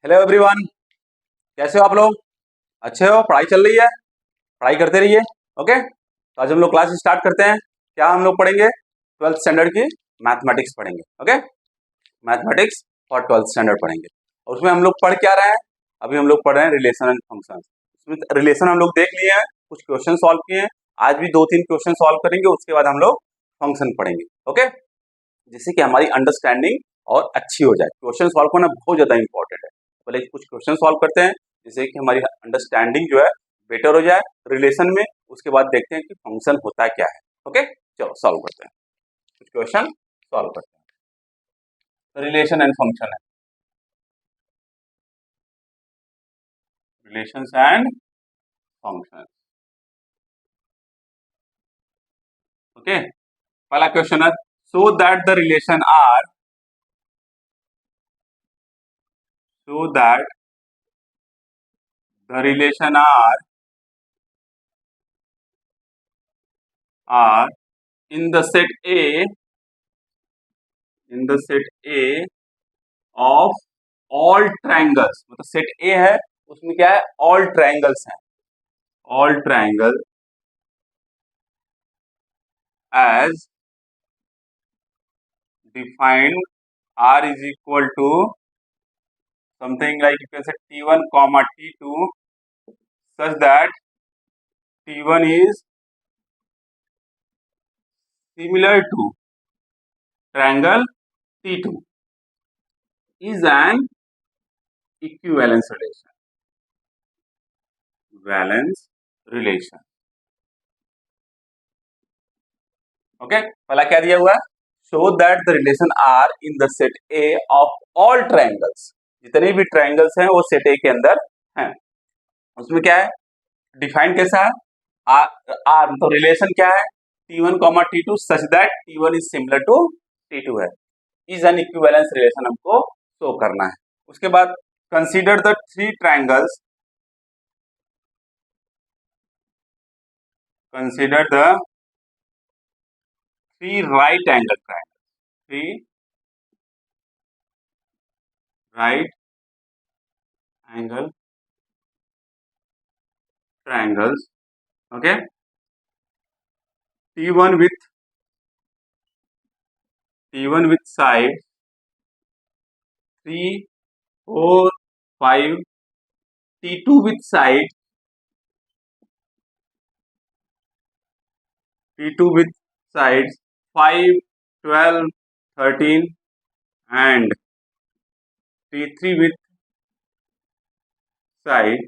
Hello everyone. कैसे हो आप लोग? अच्छे हो? पढ़ाई चल रही है? पढ़ाई करते रहिए। ओके, तो आज हम लोग क्लास स्टार्ट करते हैं। क्या हम लोग पढ़ेंगे? ट्वेल्थ स्टैंडर्ड की मैथमेटिक्स पढ़ेंगे। ओके, मैथमेटिक्स और ट्वेल्थ स्टैंडर्ड पढ़ेंगे। और उसमें हम लोग पढ़ क्या रहे हैं? अभी हम लोग पढ़ रहे हैं रिलेशन एंड फंक्शन। उसमें रिलेशन हम लोग देख लिए हैं, कुछ क्वेश्चन सॉल्व किए हैं। आज भी दो तीन क्वेश्चन सॉल्व करेंगे, उसके बाद हम लोग फंक्शन पढ़ेंगे। ओके, जिससे कि हमारी अंडरस्टैंडिंग और अच्छी हो जाए। क्वेश्चन सॉल्व करना बहुत ज़्यादा इंपॉर्टेंट है। पहले कुछ क्वेश्चन सॉल्व करते हैं, जिससे कि हमारी अंडरस्टैंडिंग जो है बेटर हो जाए रिलेशन में। उसके बाद देखते हैं कि फंक्शन होता क्या है। ओके, चलो सॉल्व करते हैं, कुछ क्वेश्चन सॉल्व करते हैं। रिलेशन एंड फंक्शन है, रिलेशन एंड फंक्शन। ओके, पहला क्वेश्चन है, so that the relation R, so that the relation R in the set A, in the set A of all triangles, मतलब set A है, उसमें क्या है? all triangles हैं, all triangle as defined R is equal to something like you can say T1 comma T2 such that T1 is similar to triangle T2 is an equivalence relation, valence relation. Okay, पहला क्या दिया हुआ है? Show that the relation R in the set A of all triangles, जितने भी triangles हैं वो set ए के अंदर हैं। उसमें क्या है? डिफाइन कैसा है? आर आर तो रिलेशन क्या है? T1 comma T2 such that T1 is similar to T2 है। इज एन इक्विवेलेंस रिलेशन हमको शो करना है। उसके बाद consider the three triangles, consider the three right angle triangle, three right angle triangles. Okay, T1 with side 3, 4, 5, T2 with side, T2 with sides 5, 12, 13 and T3 with side,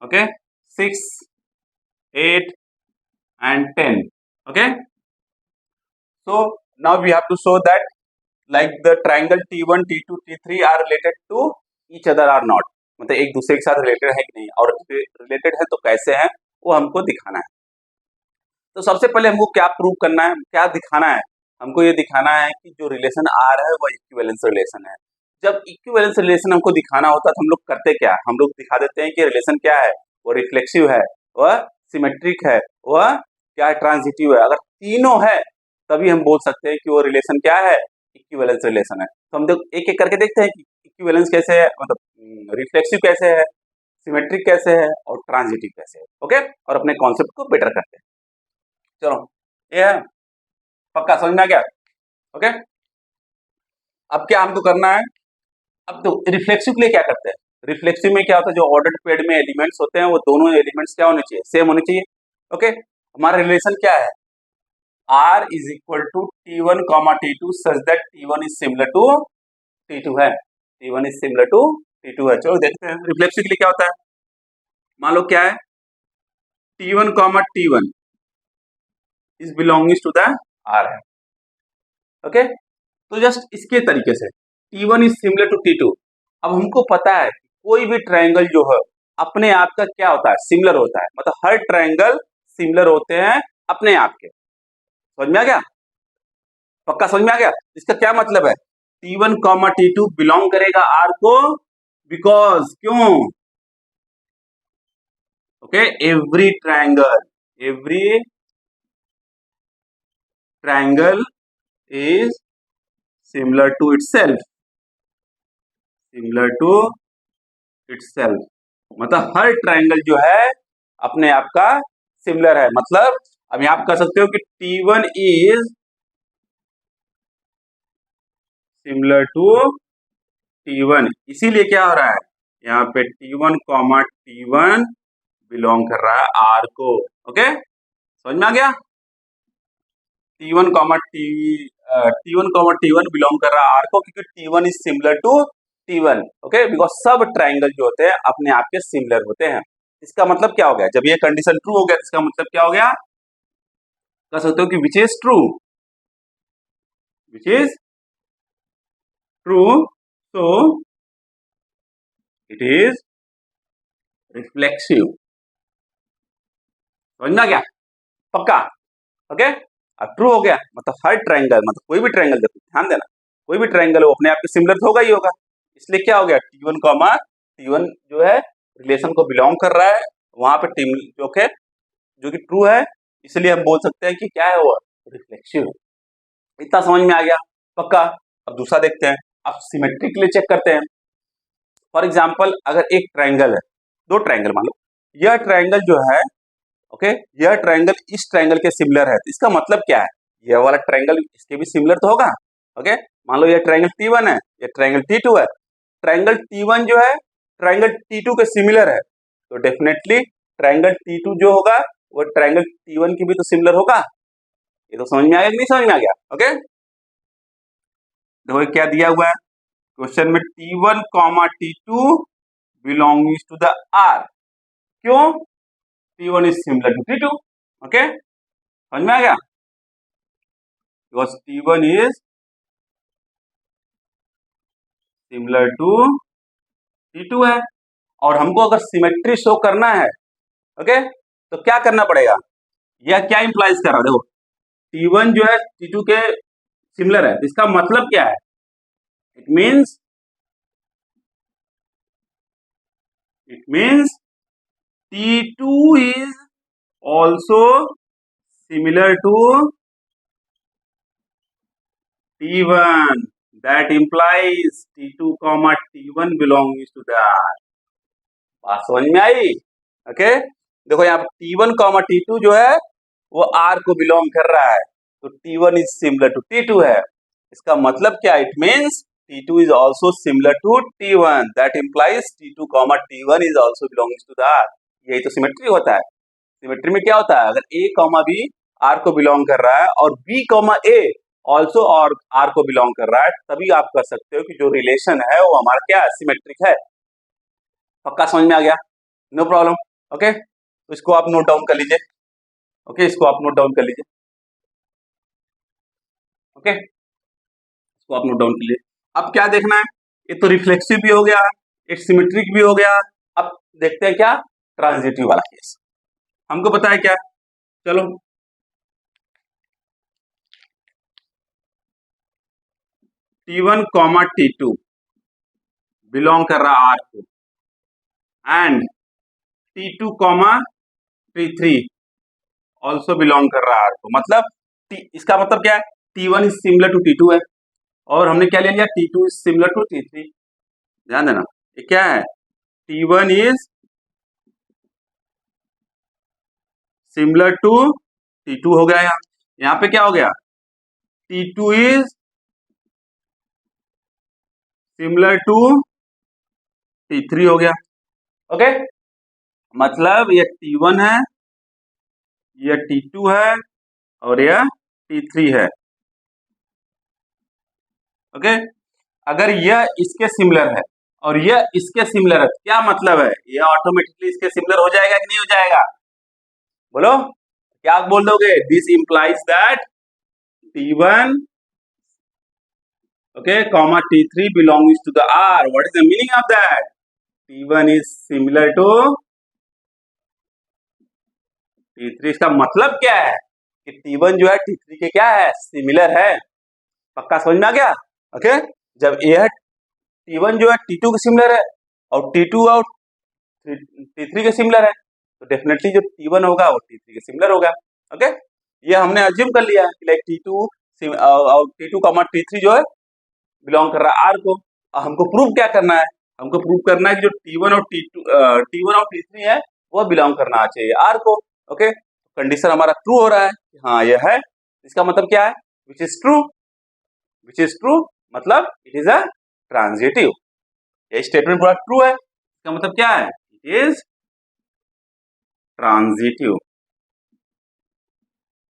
okay, 6, 8 and 10. Okay, so now we have to show that like the triangle T1, T2, T3 are related to each other or not, मतलब एक दूसरे के साथ related है कि नहीं, और related है तो कैसे हैं वो हमको दिखाना है। तो सबसे पहले हमको क्या प्रूव करना है, क्या दिखाना है? हमको ये दिखाना है कि जो रिलेशन आ रहा है वो इक्विवेलेंस रिलेशन है। जब इक्विवेलेंस रिलेशन हमको दिखाना होता है तो हम लोग करते क्या है? हम लोग दिखा देते हैं कि रिलेशन क्या है, वो रिफ्लेक्सिव है, वह सिमेट्रिक है, वह क्या है? ट्रांजिटिव है। अगर तीनों है तभी हम बोल सकते हैं कि वो रिलेशन क्या है? इक्विवेलेंस रिलेशन है। तो हम लोग एक एक करके देखते हैं कि इक्विवेलेंस कैसे है, मतलब रिफ्लेक्सिव कैसे है, सिमेट्रिक कैसे है और ट्रांजिटिव कैसे है। ओके, और अपने कॉन्सेप्ट को बेटर करते हैं। चलो, ये है, पक्का समझ में आ गया? ओके, अब क्या हमको करना है? अब तो रिफ्लेक्सिव के लिए क्या करते हैं? रिफ्लेक्सिव में क्या होता है? जो ऑर्डर्ड पेड में एलिमेंट्स होते हैं वो दोनों एलिमेंट्स क्या होने चाहिए? सेम होने चाहिए। ओके, हमारा रिलेशन क्या है? R is equal to T1 comma T2 such that T1 is similar to T2 है, T1 is similar to T2 है। चलो देखते हैं रिफ्लेक्सिव के लिए क्या होता है। मान लो क्या है? T1 comma T1 is belonging to the R है। ओके, तो जस्ट इसके तरीके से T1 is similar to T2। अब हमको पता है कोई भी ट्रायंगल जो है अपने आप का क्या होता है? सिमिलर होता है, मतलब हर ट्रायंगल सिमिलर होते हैं अपने आप के। समझ में आ गया? पक्का समझ में आ गया? इसका क्या मतलब है? T1 कॉमा T2 बिलोंग करेगा R को, बिकॉज क्यों? Okay, every triangle is similar to itself, similar to itself, मतलब हर ट्राइंगल जो है अपने आप का सिमिलर है। मतलब अब यहां आप कर सकते हो कि T1 is similar to T1, इसीलिए क्या हो रहा है यहाँ पे T1 कॉमा T1 बिलोंग कर रहा है R को। ओके, समझ में आ गया? T1 कॉमा T1 बिलोंग कर रहा है R को, क्योंकि T1 is similar to T1। Okay, because सब ट्राइंगल जो होते हैं अपने आप के सिमिलर होते हैं। इसका मतलब क्या हो गया, जब ये कंडीशन ट्रू हो गया, इसका मतलब क्या हो गया, कह सकते हो कि which is true, which is true, so it is reflexive. समझना क्या? पक्का? ओके, अब ट्रू हो गया मतलब हर ट्राइंगल, मतलब कोई भी ट्राइंगल, देखो ध्यान देना, कोई भी ट्राइंगल वो अपने आप के सिमिलर तो होगा ही होगा। इसलिए क्या हो गया, T1 कॉमा T1 जो है रिलेशन को बिलोंग कर रहा है, वहां पे टीम जो कि ट्रू है, इसलिए हम बोल सकते हैं कि क्या है वो, रिफ्लेक्सिव। इतना समझ में आ गया? पक्का? अब दूसरा देखते हैं, अब सिमेट्री के लिए चेक करते हैं। फॉर एग्जाम्पल, अगर एक ट्राइंगल है, दो ट्राइंगल मान लो, यह ट्राइंगल जो है, ओके, यह ट्राइंगल इस ट्राइंगल के सिमिलर है, तो इसका मतलब क्या है, यह वाला ट्राइंगल इसके भी सिमिलर तो होगा। ओके, मान लो यह ट्राइंगल T1 है, यह ट्राइंगल T2 है, ट्राइंगल T1 जो है ट्राइंगल T2 के सिमिलर है, तो डेफिनेटली ट्राइंगल T2 जो होगा वो ट्राइंगल T1 की भी तो सिमिलर होगा। ये तो समझ में आ गया कि नहीं समझ में आ गया? ओके, देखो क्या दिया हुआ है क्वेश्चन में, T1 comma T2 belonging to the R। क्यों? T1 is similar to T2। Okay, समझ में आ गया? Because T1 is similar to T2 है, और हमको अगर सिमेट्री शो करना है, ओके, तो क्या करना पड़ेगा, यह क्या इंप्लाइज कर रहा है, देखो T1 जो है T2 के सिमिलर है, इसका मतलब क्या है, it means T2 is also similar to T1, that implies T2 comma T1 belongs to the R। बात समझ में आई? ओके, देखो यहाँ पर T1 कॉमा T2 जो है वो R को बिलोंग कर रहा है, तो T1 is similar to T2 है। इसका मतलब क्या, it means T2 is also similar to T1, that implies T2 comma T1 is also belongs to the R। यही तो सिमेट्री होता है। सिमेट्री में क्या होता है, अगर A कॉमा B R को बिलोंग कर रहा है और B कॉमा A ऑल्सो और R को बिलोंग कर रहा है, तभी आप कर सकते हो कि जो रिलेशन है वो हमारा क्या सिमेट्रिक है। पक्का समझ में आ गया? No problem. ओके, तो इसको आप नोट डाउन कर लीजिए। ओके, इसको आप नोट डाउन कर लीजिए। ओके, इसको आप नोट डाउन कर लीजिए। अब क्या देखना है, ये तो रिफ्लेक्सिव भी हो गया, एक सिमेट्रिक भी हो गया। अब देखते हैं क्या, ट्रांजिटिव वाला केस। हमको पता है क्या, चलो T1 कॉमा T2 बिलोंग कर रहा R को, and T2 comma T3 also belong कर रहा R को। मतलब इसका मतलब क्या है, T1 is similar to T2 है, और हमने क्या ले लिया, T2 is similar to T3। ध्यान देना, ये क्या है, T1 is similar to T2 हो गया। यहाँ पे क्या हो गया, T2 is similar to T3 हो गया। ओके, मतलब ये T1 है, यह T2 है, और यह T3 है। ओके, अगर यह इसके सिमिलर है और यह इसके सिमिलर है, क्या मतलब है, यह ऑटोमेटिकली इसके सिमिलर हो जाएगा कि नहीं हो जाएगा, बोलो क्या बोल दोगे, this implies that T1 okay comma T3 belongs to the R। what is the meaning of that, T1 is similar to T3। इसका मतलब क्या है कि T1 जो है T3 के क्या है, सिमिलर है। पक्का समझ में आ गया? ओके, जब यह T1 जो है T2 के सिमिलर है और T2 और T3 के सिमिलर है, तो डेफिनेटली जो T1 होगा वो T3 के सिमिलर होगा। ओके, ये हमने अज्यूम कर लिया कि लाइक T2 और T2 कॉमा T3 जो है बिलोंग कर रहा है R को। हमको प्रूव क्या करना है, हमको प्रूव करना है कि जो T1 और T1 और T3 है वो बिलोंग करना चाहिए R को। ओके, कंडीशन हमारा ट्रू हो रहा है, हाँ यह है, इसका मतलब क्या है, which is true, which is true मतलब इट इज अ ट्रांजिटिव। ये स्टेटमेंट पूरा ट्रू है, इसका मतलब क्या है, इट इज ट्रांजिटिव।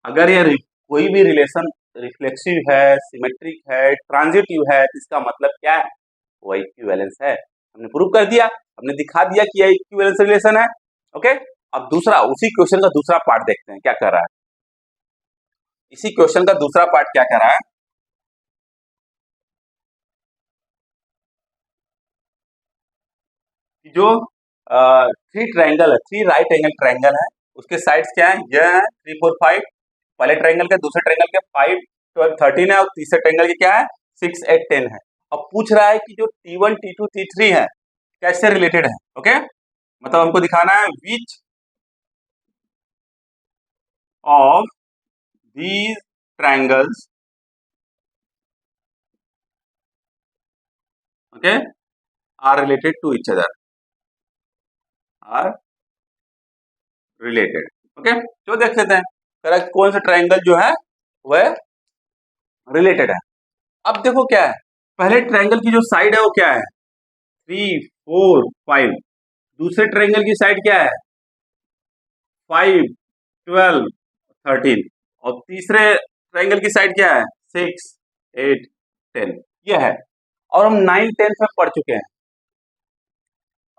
अगर ये कोई भी रिलेशन रिफ्लेक्सिव है, सिमेट्रिक है, ट्रांजिटिव है, तो इसका मतलब क्या है, वो इक्विवेलेंस है। हमने प्रूव कर दिया, हमने दिखा दिया कि यह इक्विवेलेंस रिलेशन है। ओके, अब दूसरा, उसी क्वेश्चन का दूसरा पार्ट देखते हैं क्या कर रहा है। इसी क्वेश्चन का दूसरा पार्ट क्या कर रहा है, जो थ्री ट्रायंगल है, थ्री राइट एंगल ट्रायंगल है, उसके साइड्स क्या है, यह है 3 4 5, पहले ट्रायंगल के, दूसरे ट्रायंगल के 5 12 13 है, और तीसरे ट्रायंगल के क्या है 6 8 10 है। अब पूछ रहा है कि जो T1 T2 T3 है कैसे रिलेटेड है। ओके, मतलब हमको दिखाना है which of these triangles, okay, are related to each other, are related। Okay, तो देख लेते हैं करेक्ट कौन सा ट्रायंगल जो है वह रिलेटेड है। अब देखो क्या है, पहले ट्रायंगल की जो साइड है वो क्या है 3 4 5, दूसरे ट्रायंगल की साइड क्या है 5 12 13, और तीसरे ट्रायंगल की साइड क्या है 6 8 10, ये है। और हम 9 10 में पढ़ चुके हैं।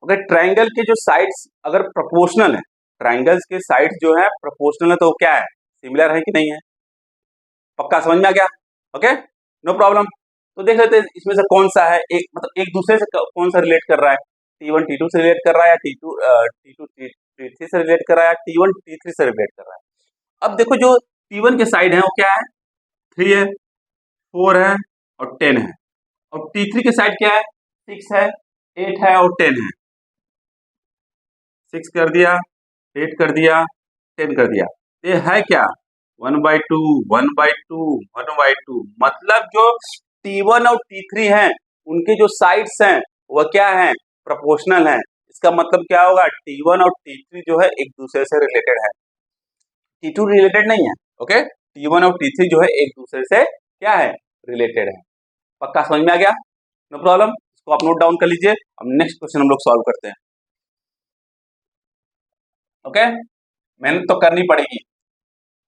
अगर ट्रायंगल के जो साइड्स अगर प्रोपोर्शनल है, ट्रायंगल्स के साइड्स जो है प्रोपोर्शनल है, तो क्या है सिमिलर है कि नहीं है, पक्का समझ में आ गया। Okay, no problem. तो देख लेते हैं इसमें से कौन सा है, एक मतलब एक दूसरे से कौन सा रिलेट कर रहा है, T1 T2 से रिलेट कर रहा है, या T2 T3 से रिलेट कर रहा है, T1 T3 से रिलेट कर रहा है। अब देखो जो T1 के साइड है वो क्या है 3 है, 4 है और 10 है, और T3 के साइड क्या है 6 है, 8 है और 10 है। 6 कर दिया, 8 कर दिया, 10 कर दिया, ये है क्या 1/2 1/2 1/2, मतलब जो T1 और T3 हैं उनके जो साइड्स हैं वह क्या है प्रोपोर्शनल है। इसका मतलब क्या होगा T1 और T3 जो है एक दूसरे से रिलेटेड है, T2 रिलेटेड नहीं है। ओके, T1 और T3 जो है एक दूसरे से क्या है रिलेटेड है। पक्का समझ में आ गया, नो प्रॉब्लम, इसको आप नोट डाउन कर लीजिए। अब नेक्स्ट क्वेश्चन हम लोग सॉल्व करते हैं। ओके, मेहनत तो करनी पड़ेगी,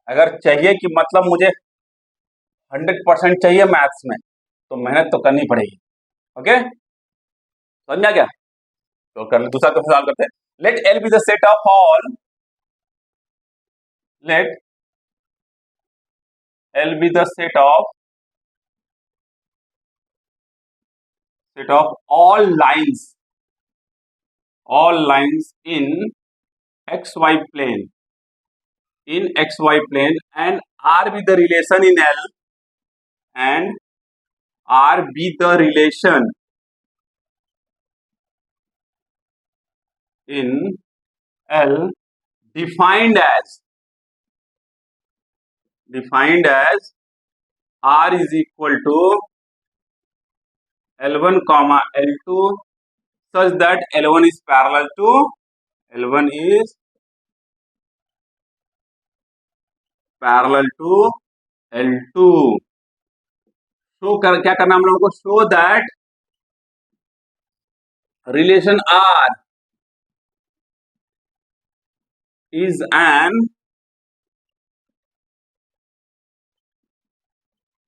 अगर चाहिए कि मतलब मुझे 100% चाहिए मैथ्स में, तो मेहनत तो करनी पड़ेगी। ओके, समझ में आ गया, तो कर दूसरा क्वेश्चन सॉल्व करते हैं। Let L be the set of all, let L be the set of all lines in xy plane, and R be the relation in L, and R be the relation in L defined as R is equal to L1 comma L2 such that L1 is parallel to L2। क्या करना हम लोगों को, show that relation R is an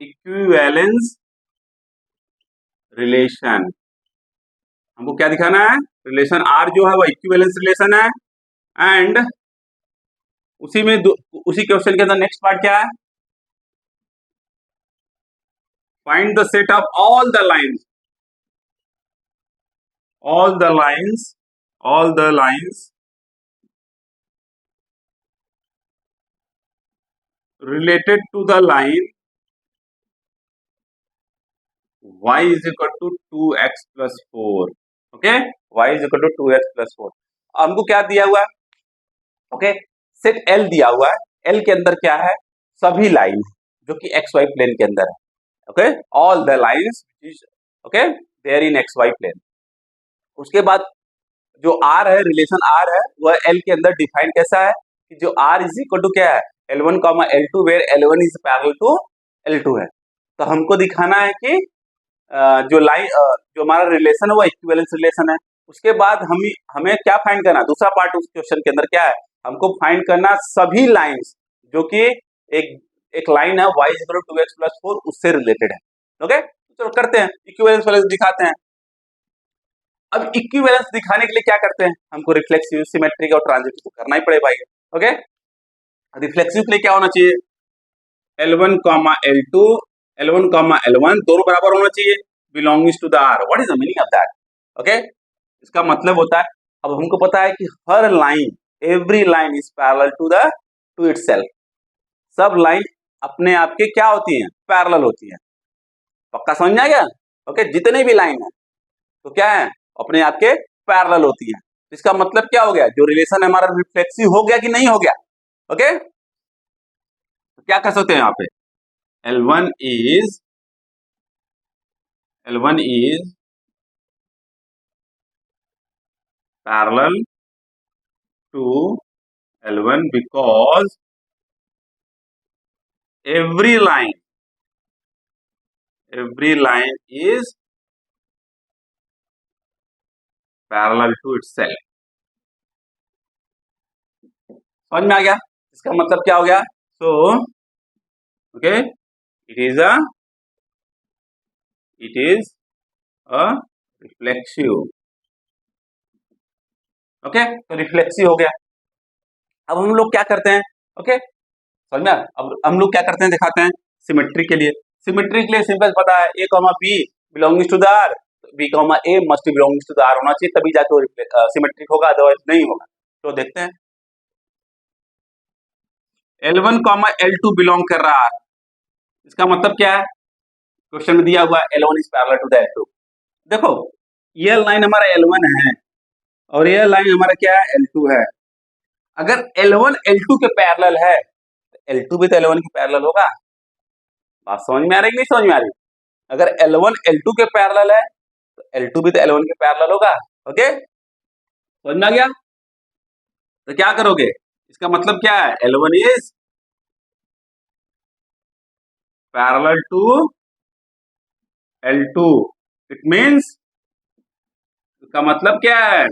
equivalence relation. हमको क्या दिखाना है, relation R जो है वो इक्विवेलेंस रिलेशन है, एंड उसी में उसी क्वेश्चन के अंदर नेक्स्ट पार्ट क्या है, find the set of all the lines related to the line y is equal to 2x plus 4। Okay, y is equal to 2x plus 4। हमको क्या दिया हुआ है, ओके, सेट L दिया हुआ है, L के अंदर क्या है सभी लाइन जो कि xy प्लेन के अंदर है। Okay, all the lines, okay, there in x y plane. उसके बाद जो आर है, रिलेशन आर है, वह एल के अंदर डिफाइन कैसा है कि जो आर इज इक्वल टू क्या है, L1 comma L2 where L1 is parallel to L2 है। तो हमको दिखाना है कि जो लाइन जो हमारा रिलेशन है वो इक्विवेलेंस रिलेशन है। उसके बाद हमें क्या फाइंड करना, दूसरा पार्ट उस क्वेश्चन के अंदर क्या है, हमको फाइंड करना सभी लाइंस जो कि एक एक लाइन है y equal to 2x plus 4 उससे रिलेटेड है। ओके, चलो करते हैं, इक्विवेलेंस वाले दिखाते हैं। अब इक्विवेलेंस दिखाने के लिए क्या करते हैं, हमको रिफ्लेक्सिव, सिमेट्रिक और ट्रांजिटिव तो करना ही पड़े भाई। ओके, रिफ्लेक्सिव के लिए क्या होना चाहिए, L1 comma L2, L1 comma L1 दोनों बराबर होना चाहिए, belonging to the R। What is the meaning of that? Okay, इसका मतलब होता है, अब हमको पता है कि हर line, every line is parallel to itself. सब लाइन अपने आप के क्या होती हैं, पैरेलल होती हैं। पक्का समझ में आ गया? ओके, जितने भी लाइन है तो क्या है, अपने आप के पैरेलल होती हैं। इसका मतलब क्या हो गया, जो रिलेशन है हमारा रिफ्लेक्सिव हो गया कि नहीं हो गया? ओके, तो क्या कर सकते हैं यहाँ पे, L1 is parallel to L1 because every line is parallel to itself। समझ में आ गया? इसका मतलब क्या हो गया, so okay, it is a reflexive. Okay, तो रिफ्लेक्सिव हो गया। अब हम लोग क्या करते हैं, ओके समझ में? अब हम लोग क्या करते हैं दिखाते हैं, सिमेट्री के लिए। सिमेट्री के लिए सिंपल पता है, A comma B belonging to the R, B comma A must belonging to the R होना चाहिए, तभी जाके वो सिमेट्रिक होगा, अदरवाइज नहीं होगा। तो देखते हैं, L1 कॉमा L2 बिलोंग कर रहा है, इसका मतलब क्या है, क्वेश्चन में दिया हुआ है L1 is parallel to the L2। देखो ये लाइन हमारा L1 है और ये लाइन हमारा क्या है, L2 है। अगर L1 L2 के पैरेलल है तो L2 भी तो L1 के पैरेलल होगा। बात समझ में आ रही है कि नहीं समझ में आ रही? अगर L1 L2 के पैरेलल है तो L2 भी तो L1 के पैरेलल होगा। ओके, समझ में आ गया? तो क्या करोगे, इसका मतलब क्या है, L1 is parallel to L2, it means, इसका मतलब क्या है,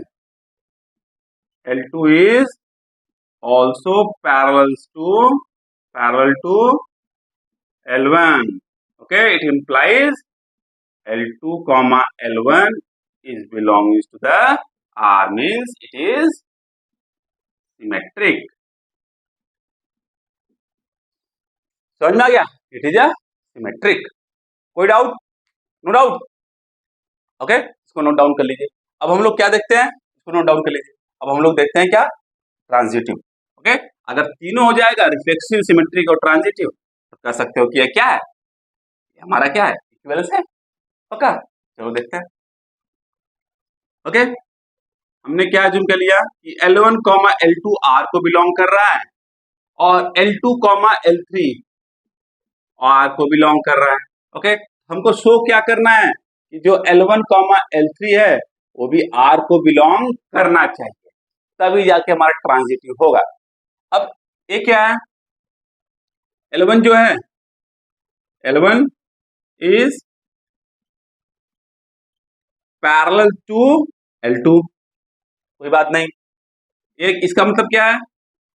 L2 is also parallel to L1। Okay, it implies L2 comma L1 is belongs to the R, means it is symmetric। समझ में आ गया? It is a symmetric. कोई doubt? No doubt? Okay, इसको नोट डाउन कर लीजिए। अब हम लोग क्या देखते हैं, इसको नोट डाउन कर लीजिए। अब हम लोग देखते हैं क्या, ट्रांजिटिव। ओके, अगर तीनों हो जाएगा, रिफ्लेक्सिव, सिमेट्रिक और ट्रांजिटिव, तो कह सकते हो कि ये क्या है, ये हमारा क्या है, इक्विवेलेंस है। पक्का? चलो देखते हैं। ओके, हमने क्या अज्यूम कर लिया कि L1 कॉमा L2 R को बिलोंग कर रहा है और L2 कॉमा L3 R को बिलोंग कर रहा है। ओके, हमको शो क्या करना है कि जो L1 कॉमा L3 है वो भी R को बिलोंग करना चाहिए, तभी जाके हमारा ट्रांजिटिव होगा। अब ये क्या है, L1 जो है, L1 is parallel to L2, कोई बात नहीं। एक इसका मतलब क्या है,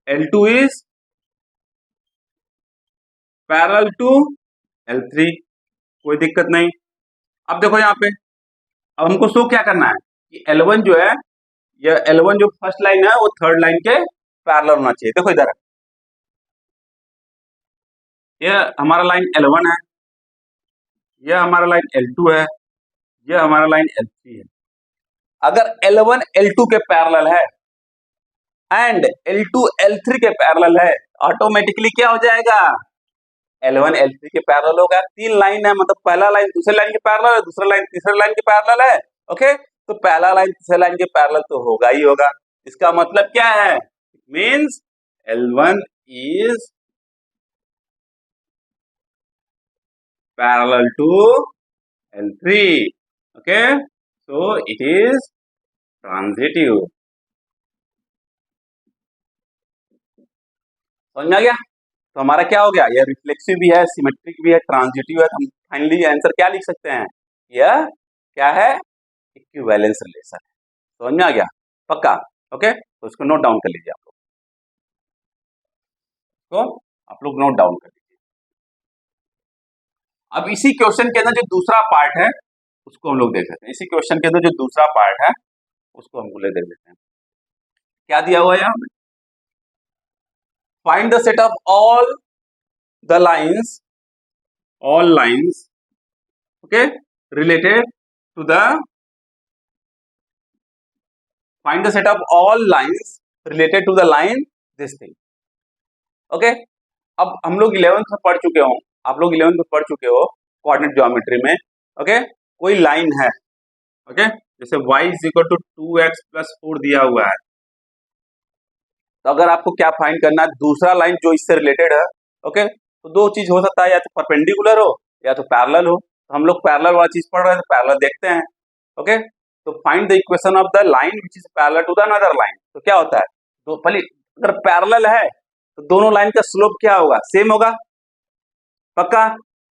L2 is parallel to L3, कोई दिक्कत नहीं। अब देखो यहाँ पे, अब हमको शो क्या करना है कि L1 जो है, यह L1 जो फर्स्ट लाइन है वो थर्ड लाइन के पैरेलल होना चाहिए। देखो इधर, यह हमारा लाइन L1 है, यह हमारा लाइन L2 है, यह हमारा लाइन L3 है। अगर L1 L2 के पैरेलल है एंड L2 L3 के पैरेलल है, ऑटोमेटिकली क्या हो जाएगा, L1 L3 के पैरेलल होगा। तीन लाइन है, मतलब पहला लाइन दूसरे लाइन के पैरेलल है, दूसरा लाइन तीसरे लाइन के पैरेलल है। ओके, तो पहला लाइन तीसरे लाइन के पैरेलल तो होगा ही होगा। इसका मतलब क्या है, means L1 is parallel to L3। Okay, so it is transitive. समझ में आ गया? तो हमारा क्या हो गया, यह रिफ्लेक्सिव भी है, सिमेट्रिक भी है, ट्रांजिटिव है। तो हम फाइनली आंसर क्या लिख सकते हैं, यह क्या है, इक्विवेलेंस रिलेशन। समझ में आ गया? पक्का? ओके, तो इसको नोट डाउन कर लीजिए आप लोग, तो आप लोग नोट डाउन कर लीजिए। अब इसी क्वेश्चन के अंदर जो दूसरा पार्ट है उसको हम लोग देख लेते हैं। इसी क्वेश्चन के अंदर जो दूसरा पार्ट है उसको हम लोग देख लेते हैं। क्या दिया हुआ है यहाँ पे, find the set of all the lines, all lines, okay, related to the, find the set of all lines related to the line this thing, okay। अब हम लोग 11th में पढ़ चुके हो, आप लोग 11th में पढ़ चुके हो कोऑर्डिनेट ज्योमेट्री में, ओके। कोई लाइन है, ओके, जैसे y is equal to 2x+4 दिया हुआ है, तो अगर आपको क्या फाइंड करना है, दूसरा लाइन जो इससे रिलेटेड है, ओके, तो दो चीज हो सकता है, या तो परपेंडिकुलर हो या तो पैरेलल हो। तो हम लोग पैरेलल वाला चीज पढ़ रहे हैं, तो पैरेलल देखते हैं, ओके। तो find the equation of the line which is parallel to the another line. तो क्या होता है, तो पहले अगर पैरेलल है तो दोनों लाइन का स्लोप क्या होगा, सेम होगा, पक्का,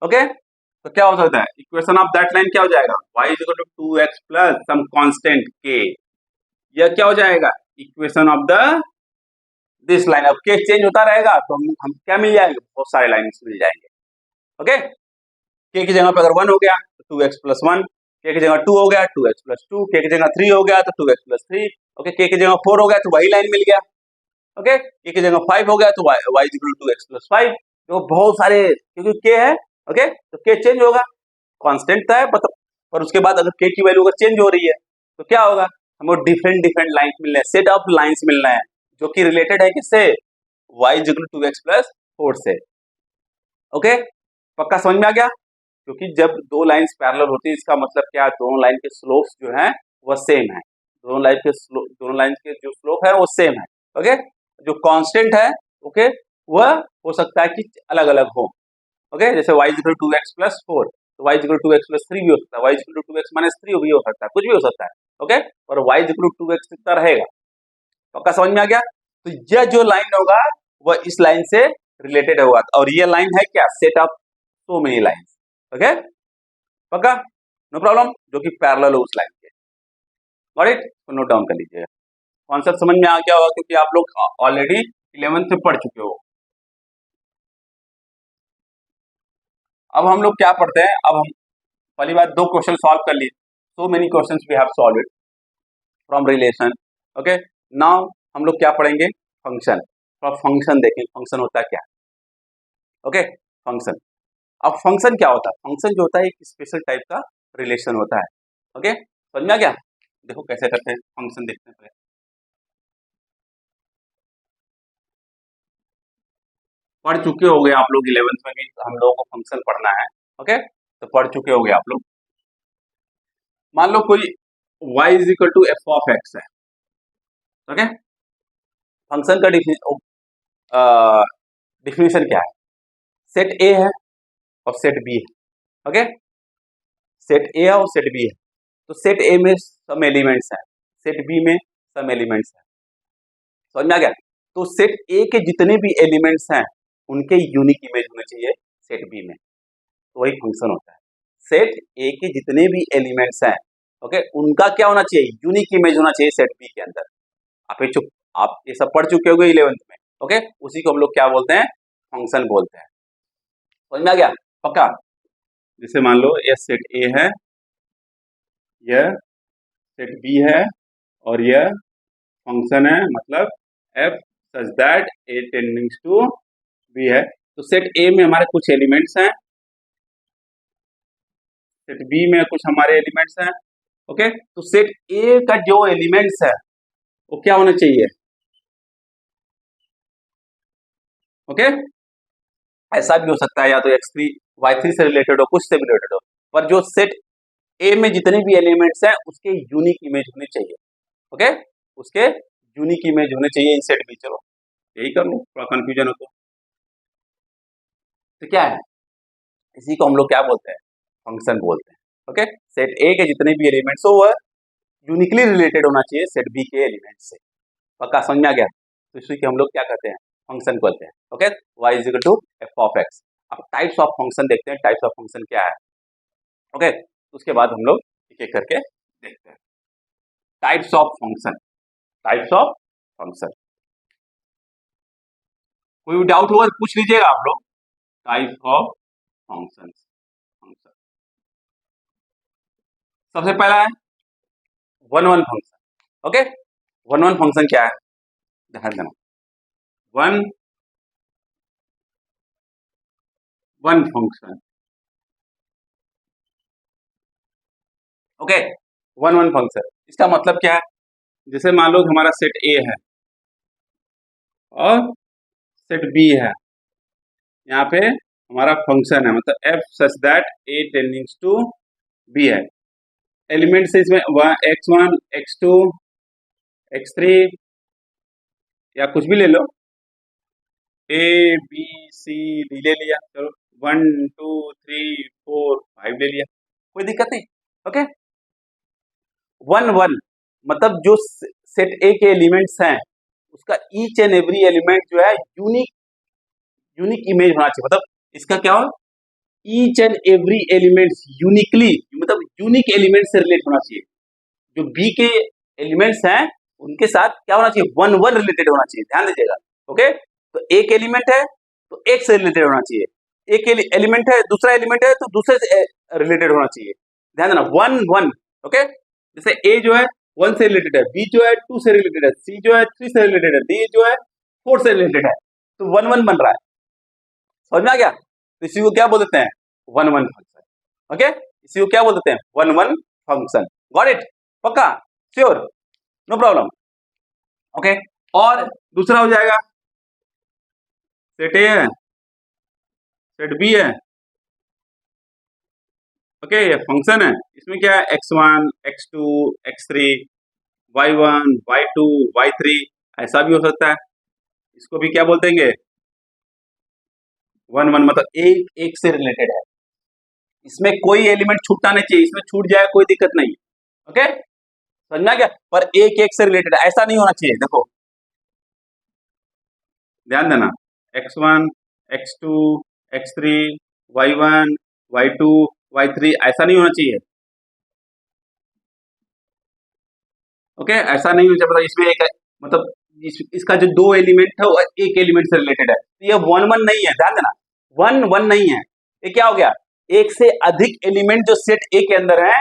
ओके। तो क्या हो सकता है, इक्वेशन ऑफ दैट लाइन क्या हो जाएगा, y is equal to 2x plus some constant k। यह क्या हो जाएगा, equation of the this line. अब के चेंज होता रहेगा तो हम क्या मिल जाएंगे, बहुत सारे लाइन्स मिल जाएंगे, ओके। के की जगह पे अगर 1 हो गया तो 2x+1, के की जगह 2 हो गया 2x+2, के की जगह 3 हो गया तो 2x+3, ओके। के की जगह 4 हो गया तो वही लाइन मिल गया, ओके। के की जगह 5 हो गया तो y is equal to 2x+5। तो बहुत सारे, क्योंकि के है, ओके, तो के चेंज होगा, कांस्टेंट है मतलब, पर उसके बाद अगर के की वैल्यू अगर चेंज हो रही है तो क्या होगा, हमें डिफरेंट डिफरेंट लाइंस मिलने हैं, सेट ऑफ लाइंस मिलना है जो कि रिलेटेड है किससे, y is equal to 2x+4 से, ओके। पक्का समझ में आ गया? क्योंकि जब दो लाइंस पैरेलल होती है इसका मतलब क्या है, दोनों लाइन के स्लोप्स जो हैं वह सेम है, दोनों लाइन के जो स्लोप है वो सेम है, ओके। जो कांस्टेंट है, ओके, वह हो सकता है कि अलग अलग हो, ओके। जैसे y is equal to 2x+4, तो y is equal to 2x+3 भी हो सकता है, y is equal to 2x-3 भी हो सकता है, कुछ भी हो सकता है, ओके। और y is equal to 2x कितना रहेगा, पक्का समझ में आ गया? तो यह जो लाइन होगा वह इस लाइन से रिलेटेड होगा, और ये लाइन है क्या, set of so many lines, okay, पक्का, नो प्रॉब्लम, जो कि पैरेलल हो उस लाइन के, गॉट इट। तो नोट डाउन कर लीजिएगा, कॉन्सेप्ट समझ में आ गया होगा क्योंकि आप लोग ऑलरेडी 11th में पढ़ चुके हो। अब हम लोग क्या पढ़ते हैं, अब हम पहली बार दो क्वेश्चन सॉल्व कर लिए, so many questions we have solved from relation, okay. Now हम लोग क्या पढ़ेंगे, फंक्शन। तो फंक्शन देखेंगे, फंक्शन होता है क्या, ओके, फंक्शन। अब फंक्शन क्या होता है, फंक्शन जो होता है एक स्पेशल टाइप का रिलेशन होता है, ओके। समझ में आ गया? देखो कैसे करते हैं, फंक्शन देखते हैं पहले। पढ़ चुके हो गए आप लोग 11th में भी, हम लोगों को फंक्शन पढ़ना है, ओके। तो पढ़ चुके हो गए आप लोग। मान लो कोई y is equal to f(x) है, ओके। फंक्शन का डिफिनेशन क्या है, सेट ए है और सेट बी है, ओके। सेट ए है और सेट बी है, तो सेट ए में सम एलिमेंट्स हैं, सेट बी में सम एलिमेंट्स हैं, समझ में आ गया? तो सेट ए के जितने भी एलिमेंट्स हैं उनके यूनिक इमेज होने चाहिए सेट बी में, तो वही फंक्शन होता है। सेट ए के जितने भी एलिमेंट्स हैं, ओके, उनका क्या होना चाहिए, यूनिक इमेज होना चाहिए सेट बी के अंदर। आप ये सब पढ़ चुके होंगे 11th में, ओके। उसी को हम लोग क्या बोलते हैं, फंक्शन बोलते हैं, समझ में आ गया, पक्का। जैसे मान लो ये सेट ए है, यह सेट बी है, और यह फंक्शन है, मतलब f such that A tendings to B है। तो सेट ए में हमारे कुछ एलिमेंट्स हैं, सेट बी में कुछ हमारे एलिमेंट्स हैं, ओके। तो सेट ए का जो एलिमेंट्स है वो क्या होना चाहिए, ओके। ऐसा भी हो सकता है या तो x3 y3 से रिलेटेड हो, कुछ से भी रिलेटेड हो, पर जो सेट ए में जितने भी एलिमेंट्स हैं उसके यूनिक इमेज होने चाहिए, ओके। उसके यूनिक इमेज होने चाहिए इन सेट बी। चलो यही कर लो, थोड़ा कंफ्यूजन हो तो क्या है, इसी को हम लोग क्या बोलते हैं, फंक्शन बोलते हैं, ओके, सेट ए के जितने भी एलिमेंट्स हो वह यूनिकली रिलेटेड होना चाहिए सेट बी के एलिमेंट से। पक्का समझ में आ गया? तो इसी के हम लोग क्या कहते हैं, फंक्शन कहते हैं। Okay, y is equal to f of x. अब टाइप्स ऑफ फंक्शन देखते हैं, टाइप्स ऑफ फंक्शन क्या है। ओके, उसके बाद हम लोग एक एक करके देखते हैं types of function. Types of function, कोई डाउट होगा तो पूछ लीजिएगा आप लोग। टाइप्स ऑफ फंक्शन, सबसे पहला है one one function. Okay, one one function क्या है, ध्यान देना। One one function, okay, one one function इसका मतलब क्या है, जैसे मान लो हमारा सेट ए है और सेट बी है, यहाँ पे हमारा फंक्शन है, मतलब F such that A tendings to B है। एलिमेंट्स इसमें x1 x2 x3 या कुछ भी ले लो, ए बी सी डी ले लिया, चलो 1 2 3 4 5 ले लिया, कोई दिक्कत नहीं। ओके, वन वन मतलब जो सेट ए के एलिमेंट्स हैं उसका ईच एंड एवरी एलिमेंट जो है यूनिक इमेज होना चाहिए। मतलब इसका क्या हो, each and every elements uniquely, मतलब यूनिक एलिमेंट से रिलेट होना चाहिए। जो बी के एलिमेंट्स हैं उनके साथ क्या होना चाहिए, वन वन रिलेटेड होना चाहिए, ध्यान दीजिएगा। ओके, तो एक एलिमेंट है तो एक से रिलेटेड होना चाहिए, एक एलिमेंट है दूसरा एलिमेंट है तो दूसरे से रिलेटेड होना चाहिए, ध्यान देना, वन वन। ओके, जैसे ए जो है 1 से रिलेटेड है, बी जो है 2 से रिलेटेड है, सी जो है 3 से रिलेटेड है, डी जो है 4 से रिलेटेड है, तो वन वन बन रहा है। समझ में आ गया? तो इसी को क्या बोल देते हैं, वन वन फंक्शन। ओके, इसी को क्या बोल देते हैं, one one function. Got it? पक्का? श्योर? No problem. ओके, और दूसरा हो जाएगा सेट ए है, सेट बी है। ओके, ये फंक्शन है, इसमें क्या है x1 x2 x3 y1 y2 y3, ऐसा भी हो सकता है। इसको भी क्या बोल देंगे, वन वन, मतलब एक एक से रिलेटेड है, इसमें कोई एलिमेंट छूटना नहीं चाहिए, इसमें छूट जाए कोई दिक्कत नहीं। ओके, समझना क्या, पर एक एक से रिलेटेड ऐसा नहीं होना चाहिए। देखो ध्यान देना, x1 x2 x3 y1 y2 y3 ऐसा नहीं होना चाहिए। ओके, ऐसा नहीं होना चाहिए, मतलब इसमें एक मतलब इसका जो दो एलिमेंट है वो एक एलिमेंट से रिलेटेड है, तो ये वन वन नहीं है, ध्यान देना, वन वन नहीं है। ये क्या हो गया, एक से अधिक एलिमेंट जो सेट ए के अंदर है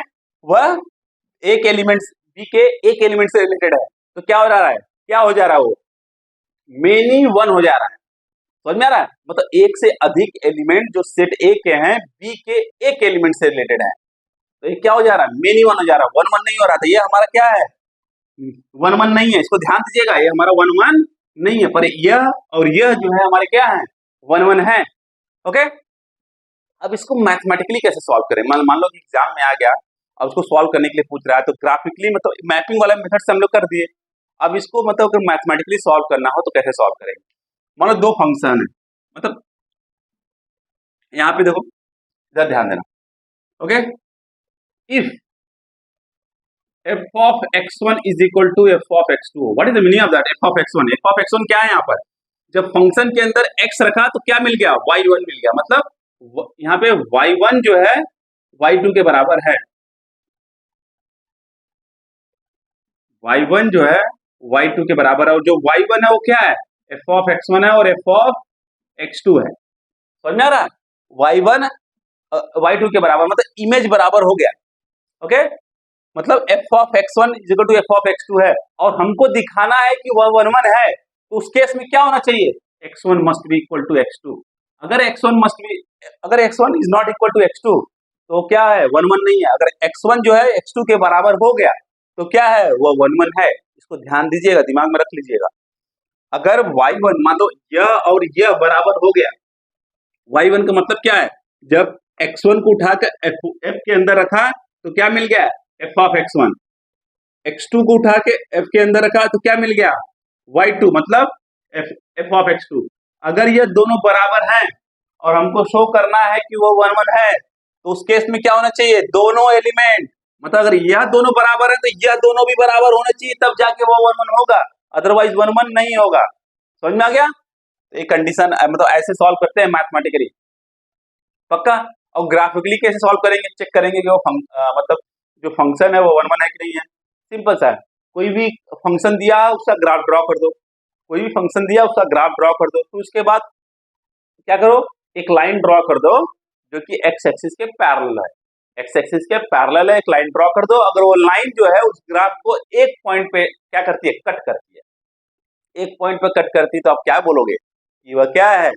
वह एक एलिमेंट बी के एक एलिमेंट से रिलेटेड है, तो क्या हो रहा है, क्या हो जा रहा है, वो मेनी वन हो जा रहा है। समझ में आ रहा है? मतलब एक से अधिक एलिमेंट जो सेट ए के हैं बी के एक एलिमेंट से रिलेटेड है, तो ये क्या हो जा रहा है, मेनी वन हो जा रहा है, वन वन नहीं हो रहा था। ये हमारा क्या है, वन वन नहीं है, इसको ध्यान दीजिएगा, ये हमारा वन वन नहीं है, पर यह और यह जो है हमारे क्या है, वन वन है। ओके, अब इसको मैथमेटिकली कैसे सॉल्व करें, मान लो कि एग्जाम में आ गया अब उसको सॉल्व करने के लिए पूछ रहा है, तो ग्राफिकली मतलब मैपिंग वाला मेथड से हम लोग कर दिए, अब इसको मतलब अगर मैथमेटिकली सॉल्व करना हो तो कैसे सॉल्व करेंगे। मान लो दो फंक्शन है, मतलब यहाँ पे देखो, इधर ध्यान देना। Okay, if f of x1 is equal to f of x2, what is the meaning of that, f of x1? f of x1 क्या है, यहाँ पर जब फंक्शन के अंदर x रखा तो क्या मिल गया, y1 मिल गया, मतलब यहाँ पे y1 जो है y2 के बराबर है, y1 जो है y2 के बराबर है, और जो y1 है वो क्या है, f of x1 है और f of x2 है। समझ में आ रहा है, y1 y2 के बराबर, मतलब इमेज बराबर हो गया। ओके, मतलब f of x1 is equal to f of x2 है, और हमको दिखाना है कि वह वन वन है, तो उस केस में क्या होना चाहिए, x1 must be equal to x2। अगर x1 is not equal to x2 तो क्या है, वन वन नहीं है। अगर x1 जो है x2 के बराबर हो गया तो क्या है, वह वन वन है। इसको ध्यान दीजिएगा, दिमाग में रख लीजिएगा। अगर y1 मान लो यह और यह बराबर हो गया, y1 का मतलब क्या है, जब x1 को उठाकर f के अंदर रखा तो क्या मिल गया, f of x1, x2 को उठा के f के अंदर रखा तो क्या मिल गया, y2, मतलब f of x2। अगर ये दोनों बराबर हैं और हमको शो करना है कि वो वन वन है, तो उस केस में क्या होना चाहिए, दोनों एलिमेंट, मतलब अगर यह दोनों बराबर है तो यह दोनों भी बराबर होना चाहिए, तब जाके वो 1 1 होगा, अदरवाइज 1 1 नहीं होगा। समझ में आ गया? तो ये कंडीशन मतलब ऐसे सॉल्व करते हैं मैथमेटिकली, पक्का। और ग्राफिकली कैसे सॉल्व करेंगे, चेक करेंगे कि वो मतलब जो फंक्शन है वो 1 1 है कि नहीं है। सिंपल सा है, कोई भी फंक्शन दिया उसका ग्राफ ड्रॉ कर दो, कोई भी फंक्शन दिया उसका ग्राफ ड्रॉ कर दो, तो उसके बाद क्या करो, एक लाइन ड्रॉ कर दो जो कि एक्स एक्सिस के पैरेलल है, एक्स एक्सिस के पैरेलल है, एक लाइन ड्रॉ कर दो। अगर वो लाइन जो है उस ग्राफ को एक पॉइंट पे क्या करती है, कट करती है, एक पॉइंट पे कट करती है, तो आप क्या बोलोगे कि वह क्या है,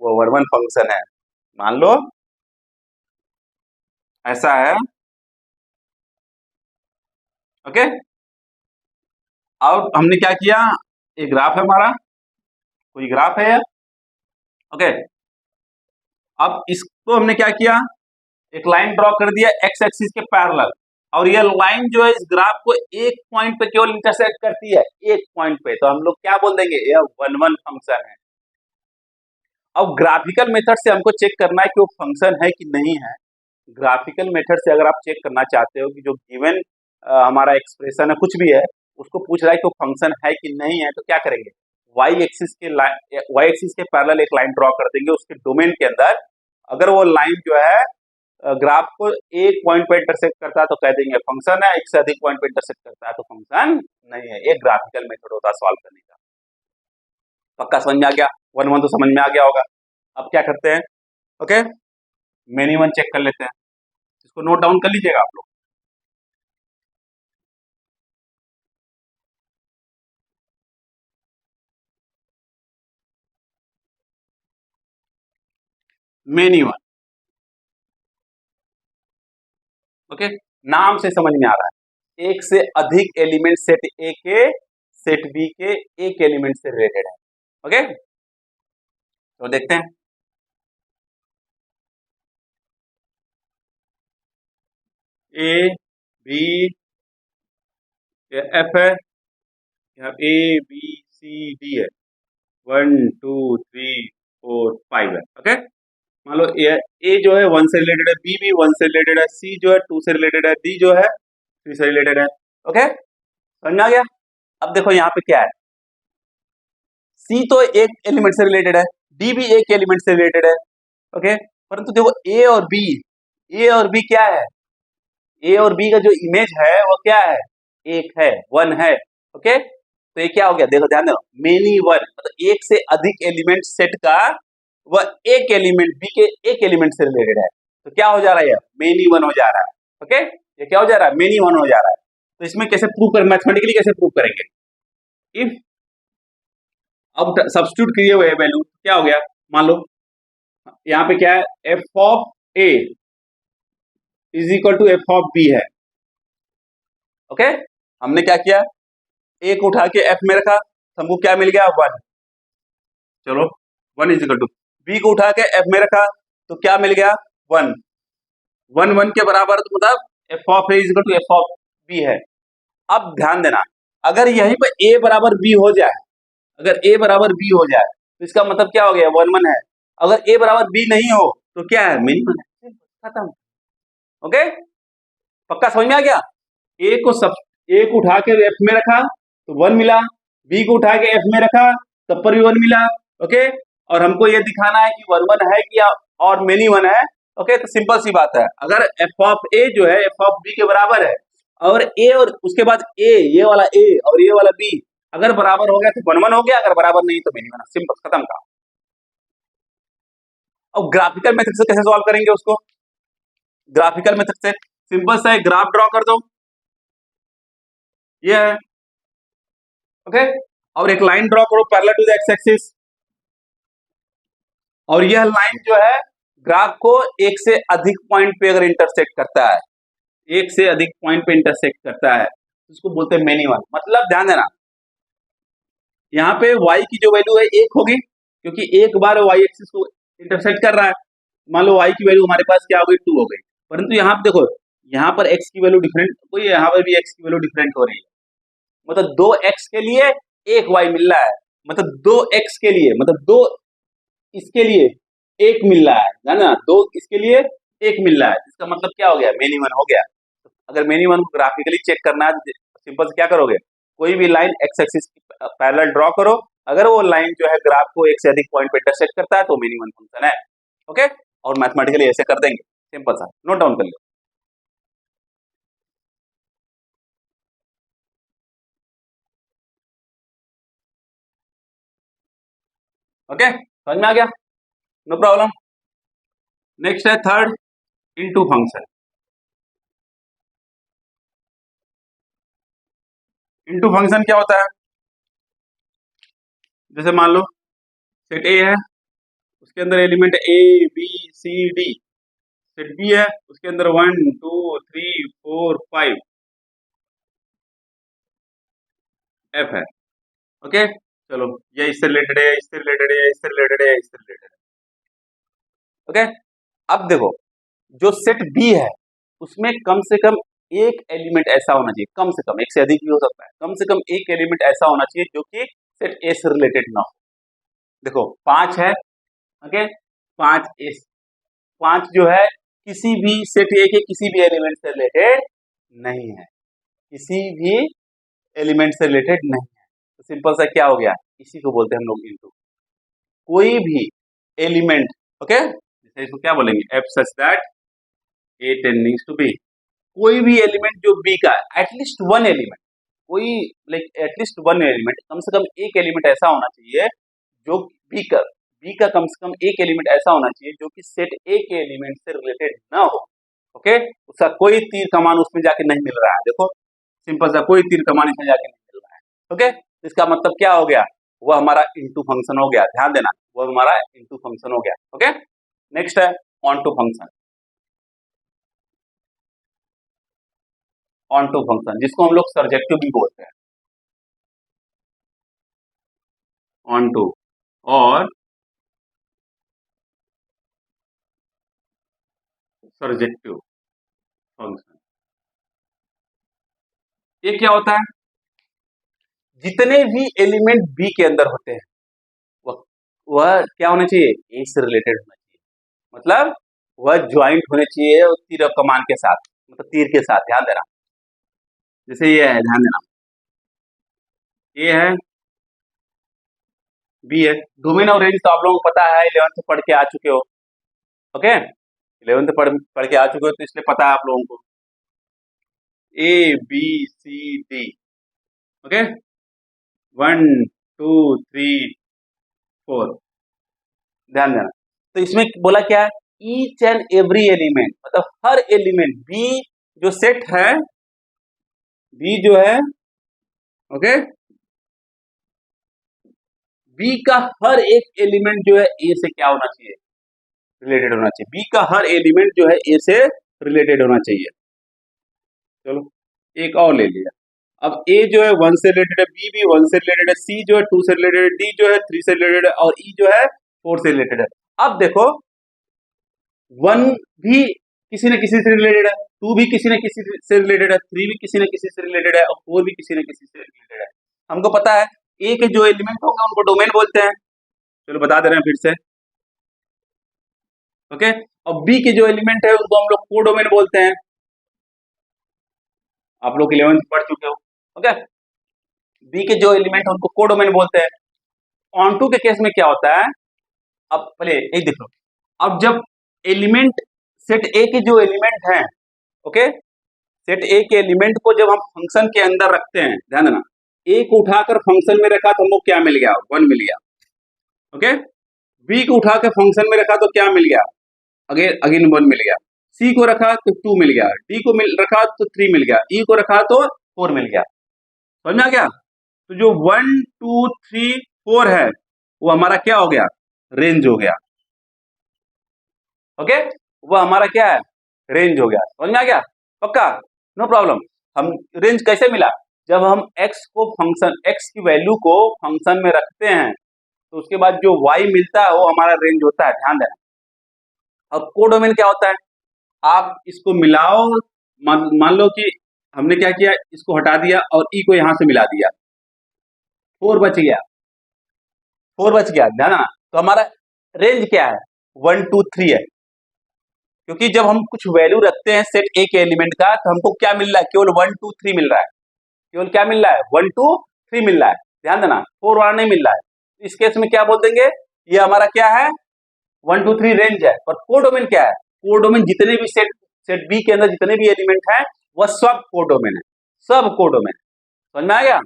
वो 1 1 फंक्शन है। मान लो ऐसा है, ओके। अब हमने क्या किया, एक ग्राफ है हमारा, कोई ग्राफ है, ओके। अब इसको हमने क्या किया, एक लाइन ड्रॉ कर दिया एक्स एक्सिस के पैरेलल, और ये लाइन जो है इस ग्राफ को एक पॉइंट पे केवल इंटरसेक्ट करती है, एक पॉइंट पे, तो हम लोग क्या बोल देंगे, यह 1 1 फंक्शन है। अब ग्राफिकल मेथड से हमको चेक करना है कि वो फंक्शन है कि नहीं है। ग्राफिकल मेथड से अगर आप चेक करना चाहते हो कि जो गिवन हमारा एक्सप्रेशन है कुछ भी है, उसको पूछ रहा है कि वो फंक्शन है कि नहीं है, तो क्या करेंगे, वाई एक्सिस के पैरेलल एक लाइन ड्रॉ कर देंगे, उसके डोमेन के अंदर अगर वो लाइन जो है ग्राफ को एक पॉइंट पे इंटरसेक्ट करता है तो कह देंगे फंक्शन है, एक से अधिक पॉइंट पे इंटरसेक्ट करता है तो फंक्शन नहीं है। ये ग्राफिकल मेथड होता है सॉल्व करने का। पक्का समझ में आ गया, 1 1 तो समझ में आ गया होगा। अब क्या करते हैं, ओके, मेनी वन चेक कर लेते हैं, इसको नोट डाउन कर लीजिएगा आप लोग। मेनी वन, ओके, नाम से समझ में आ रहा है, एक से अधिक एलिमेंट सेट ए के सेट बी के एक एलिमेंट से रिलेटेड है, ओके। तो देखते हैं, ए बी एफ है, यहाँ ए बी सी डी है, 1 2 3 4 5 है, ओके। मान लो ए जो है 1 से रिलेटेड है, बी भी 1 से रिलेटेड है, सी जो है 2 से रिलेटेड है, डी जो है 3 से रिलेटेड है, ओके। समझ में आ गया? अब देखो यहाँ पे क्या है, सी तो एक एलिमेंट से रिलेटेड है, डी भी एक एलिमेंट से रिलेटेड है, ओके। परंतु देखो ए और बी क्या है, ए और बी का जो इमेज है वो क्या है, एक है, 1 है, ओके। तो ये क्या हो गया, देखो ध्यान दो, मेनी वन मतलब एक से अधिक एलिमेंट सेट का वह एक एलिमेंट बी के एक एलिमेंट से रिलेटेड है, तो क्या हो जा रहा है, मेनी वन हो जा रहा है, ओके। ये क्या हो जा रहा है, मेनी वन हो जा रहा है। तो इसमें कैसे प्रूव कर, मैथमेटिकली कैसे प्रूव करेंगे, इफ अब सब्स्टिट्यूट किए हुए वैल्यू क्या हो गया, मान लो यहाँ पे क्या है, f of a is equal to f of b है, ओके। हमने क्या किया, ए को उठा के एफ में रखा, तो हमको क्या मिल गया, 1, चलो 1 इज इक्वल टू, बी को उठा के एफ में रखा तो क्या मिल गया, 1 1 1 के बराबर, तो मतलब f of a is equal to f of b है। अब ध्यान देना, अगर यहीं पर ए बराबर बी हो जाए, अगर ए बराबर बी हो जाए तो इसका मतलब क्या हो गया, 1 1 है। अगर ए बराबर बी नहीं हो तो क्या है, मिनिमम है, खत्म, ओके। पक्का समझ में आ गया, ए को उठा के एफ में रखा तो 1 मिला, बी को उठा के एफ में रखा तब पर भी 1 मिला, ओके। और हमको ये दिखाना है कि 1 1 है कि और मेनी वन है, ओके। तो सिंपल सी बात है, अगर एफ ऑफ ए जो है एफ ऑफ बी के बराबर है, और ए और उसके बाद ए, ये वाला ए और ये वाला बी अगर बराबर हो गया तो 1 1 हो गया, अगर बराबर नहीं तो मेनी वन, सिंपल, खत्म का। अब ग्राफिकल मेथड से कैसे सॉल्व करेंगे उसको, ग्राफिकल मेथड से सिंपल सा एक ग्राफ ड्रॉ कर दो, ये है, ओके। और एक लाइन ड्रॉ करो parallel to the x axis, और यह लाइन जो है ग्राफ को एक से अधिक पॉइंट पे अगर इंटरसेक्ट करता है, एक से अधिक पॉइंट पे इंटरसेक्ट करता है, उसको बोलते हैं मेनी वन। मतलब ध्यान देना, यहाँ पे y की जो वैल्यू है 1 होगी, क्योंकि एक बार y एक्सिस को इंटरसेक्ट कर रहा है। मान लो y की वैल्यू हमारे पास क्या हो गई, 2 हो गई, परंतु यहाँ पे देखो, यहाँ पर x की वैल्यू डिफरेंट हो गई, यहाँ पर भी x की वैल्यू डिफरेंट हो रही है, मतलब 2x के लिए 1 y मिल रहा है, मतलब 2x के लिए, मतलब 2 इसके लिए 1 मिल रहा है ना, 2 इसके लिए एक मिल रहा है, इसका मतलब क्या हो गया, मेनी वन हो गया। तो अगर मेनी वन को ग्राफिकली चेक करना है, सिंपल से क्या करोगे, कोई भी line x axis parallel draw करो, अगर वो लाइन जो है ग्राफ को एक से अधिक पॉइंट पे इंटरसेक्ट करता है तो मेनी वन फंक्शन है। ओके, और मैथमेटिकली ऐसे कर देंगे, सिंपल सा, नोट डाउन कर लो। ओके, समझ में आ गया, नो प्रॉब्लम। नेक्स्ट है third, into function. Into function क्या होता है, जैसे मान लो सेट ए है, उसके अंदर element A B C D, set B है, उसके अंदर 1 2 3 4 5 एफ है। ओके, चलो ये इससे रिलेटेड है, इससे रिलेटेड है, इससे रिलेटेड है, इससे रिलेटेड है। ओके, अब देखो जो सेट बी है उसमें कम से कम एक एलिमेंट ऐसा होना चाहिए, कम से कम, एक से अधिक भी हो सकता है, कम से कम एक एलिमेंट ऐसा होना चाहिए जो कि सेट ए से रिलेटेड ना हो। देखो 5 है, ओके, 5 एस, 5 जो है किसी भी सेट ए के किसी भी एलिमेंट से रिलेटेड नहीं है, किसी भी एलिमेंट से रिलेटेड नहीं है। तो सिंपल सा क्या हो गया, इसी को बोलते हैं हम लोग इनटू। कोई भी एलिमेंट, ओके, जैसे इसको क्या बोलेंगे, F such that A tendings to B, कोई भी एलिमेंट जो बी का, एटलीस्ट वन एलिमेंट, कोई लाइक एटलीस्ट वन एलिमेंट, कम से कम एक एलिमेंट ऐसा होना चाहिए जो बी का कम से कम एक एलिमेंट ऐसा होना चाहिए जो कि सेट ए के एलिमेंट से रिलेटेड ना हो। ओके, उसका कोई तीर कमान उसमें जाके नहीं मिल रहा है, देखो सिंपल सा, कोई तीर कमान इसमें जाके नहीं मिल रहा है। ओके, इसका मतलब क्या हो गया, वो हमारा इनटू फंक्शन हो गया, ध्यान देना, वो हमारा इनटू फंक्शन हो गया। ओके, नेक्स्ट है onto function. Onto function जिसको हम लोग सर्जेक्टिव भी बोलते हैं, ऑन टू और सर्जेक्टिव फंक्शन। ये क्या होता है, जितने भी एलिमेंट बी के अंदर होते हैं वह वह क्या होना चाहिए, ए से रिलेटेड होना चाहिए, मतलब वह ज्वाइंट होने चाहिए तीर और कमान के साथ, मतलब तीर के साथ, ध्यान देना, जैसे ये है, ध्यान देना, ये है, बी है। डोमेन और रेंज तो आप लोगों को पता है, 11th पढ़ के आ चुके हो। ओके, 11th पढ़ के आ चुके हो तो इसलिए पता है आप लोगों को, A B C D, okay, 1 2 3 4, ध्यान देना। तो इसमें बोला क्या है, ईच एंड एवरी एलिमेंट, मतलब हर एलिमेंट, बी जो सेट है, बी जो है, ओके, बी का हर एक एलिमेंट जो है ए से क्या होना चाहिए, रिलेटेड होना चाहिए, बी का हर एलिमेंट जो है ए से रिलेटेड होना चाहिए। चलो एक और ले लिया, अब ए जो है 1 से रिलेटेड है, बी भी 1 से रिलेटेड है, सी जो है 2 से रिलेटेड है, डी जो है 3 से रिलेटेड है और ई जो है 4 से रिलेटेड है। अब देखो 1 भी किसी न किसी से रिलेटेड है, 2 भी किसी न किसी से रिलेटेड है, 3 भी किसी न किसी से रिलेटेड है और 4 भी किसी न किसी से रिलेटेड है। हमको पता है ए के जो एलिमेंट होंगे उनको डोमेन बोलते हैं, चलो बता दे रहे हैं फिर से। ओके, और बी के जो एलिमेंट है उनको हम लोग कोडोमेन बोलते हैं, आप लोग 11th पढ़ चुके हो। ओके, बी के जो एलिमेंट है उनको कोडोमेन बोलते हैं। ऑन टू के केस में क्या होता है, अब पहले एक देखो, अब जब एलिमेंट सेट ए के जो एलिमेंट हैं, ओके, सेट ए के एलिमेंट को जब हम फंक्शन के अंदर रखते हैं, ध्यान देना, ए को उठाकर फंक्शन में रखा तो हमको क्या मिल गया, 1 मिल गया। ओके, बी को उठा के फंक्शन में रखा तो क्या मिल गया, अगेन अगेन 1 मिल गया, सी को रखा तो 2 मिल गया, डी को रखा तो 3 मिल गया, ई को रखा तो 4 मिल गया। समझ में आ गया, तो जो 1 2 3 4 है वो हमारा क्या हो गया, रेंज हो गया। ओके, वो हमारा क्या है, रेंज हो गया। समझ में आ गया, पक्का, नो प्रॉब्लम। हम रेंज कैसे मिला, जब हम x को फंक्शन, x की वैल्यू को फंक्शन में रखते हैं तो उसके बाद जो y मिलता है वो हमारा रेंज होता है, ध्यान देना। अब कोडोमेन क्या होता है, आप इसको मिलाओ, मान लो कि हमने क्या किया, इसको हटा दिया और ई को यहां से मिला दिया, 4 बच गया, 4 बच गया, ध्यान देना। तो हमारा रेंज क्या है, 1 2 3 है, क्योंकि जब हम कुछ वैल्यू रखते हैं सेट ए के एलिमेंट का तो हमको क्या मिल रहा है, केवल 1 2 3 मिल रहा है, केवल क्या मिल रहा है 1 2 3 मिल रहा है, ध्यान देना 4 वाला नहीं मिल रहा है। इस केस में क्या बोल देंगे, ये हमारा क्या है 1 2 3 रेंज है, पर कोडोमेन क्या है, कोडोमेन जितने भी सेट बी के अंदर जितने भी एलिमेंट है वह सब कोडोमेन है, सब कोडोमेन। समझ में आ गया।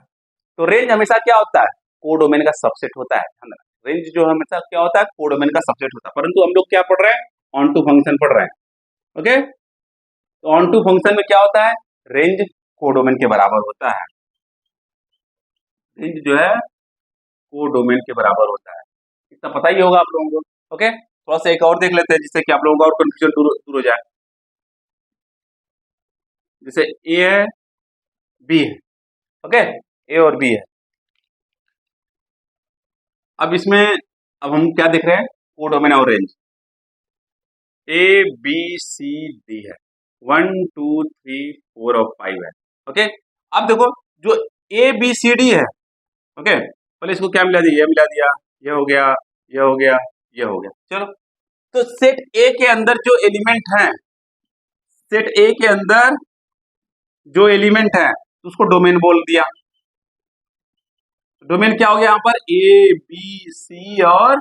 तो रेंज हमेशा क्या होता है, कोडोमेन का सबसेट होता है। रेंज जो हमेशा क्या होता है, कोडोमेन का सबसेट होता है। परंतु हम लोग क्या पढ़ रहे हैं, ऑन टू फंक्शन पढ़ रहे हैं। ओके, तो ऑन टू फंक्शन में क्या होता है, रेंज कोडोमेन के बराबर होता है, रेंज जो है कोडोमेन के बराबर होता है, इतना पता ही होगा आप लोगों को। ओके, थोड़ा सा एक और देख लेते हैं जिससे कि आप लोगों का और कंफ्यूजन दूर हो जाए। जैसे ए है बी है, ओके, ए और बी है। अब इसमें अब हम क्या देख रहे हैं, कोडोमेन और range. A B C D है, 1 2 3 4 और 5 है। ओके, अब देखो जो ए बी सी डी है, ओके, पहले इसको क्या मिला दिया, ये मिला दिया, ये हो गया, ये हो गया, ये हो गया। चलो, तो सेट ए के अंदर जो एलिमेंट हैं, सेट ए के अंदर जो एलिमेंट है उसको डोमेन बोल दिया। डोमेन क्या हो गया यहाँ पर, ए बी सी और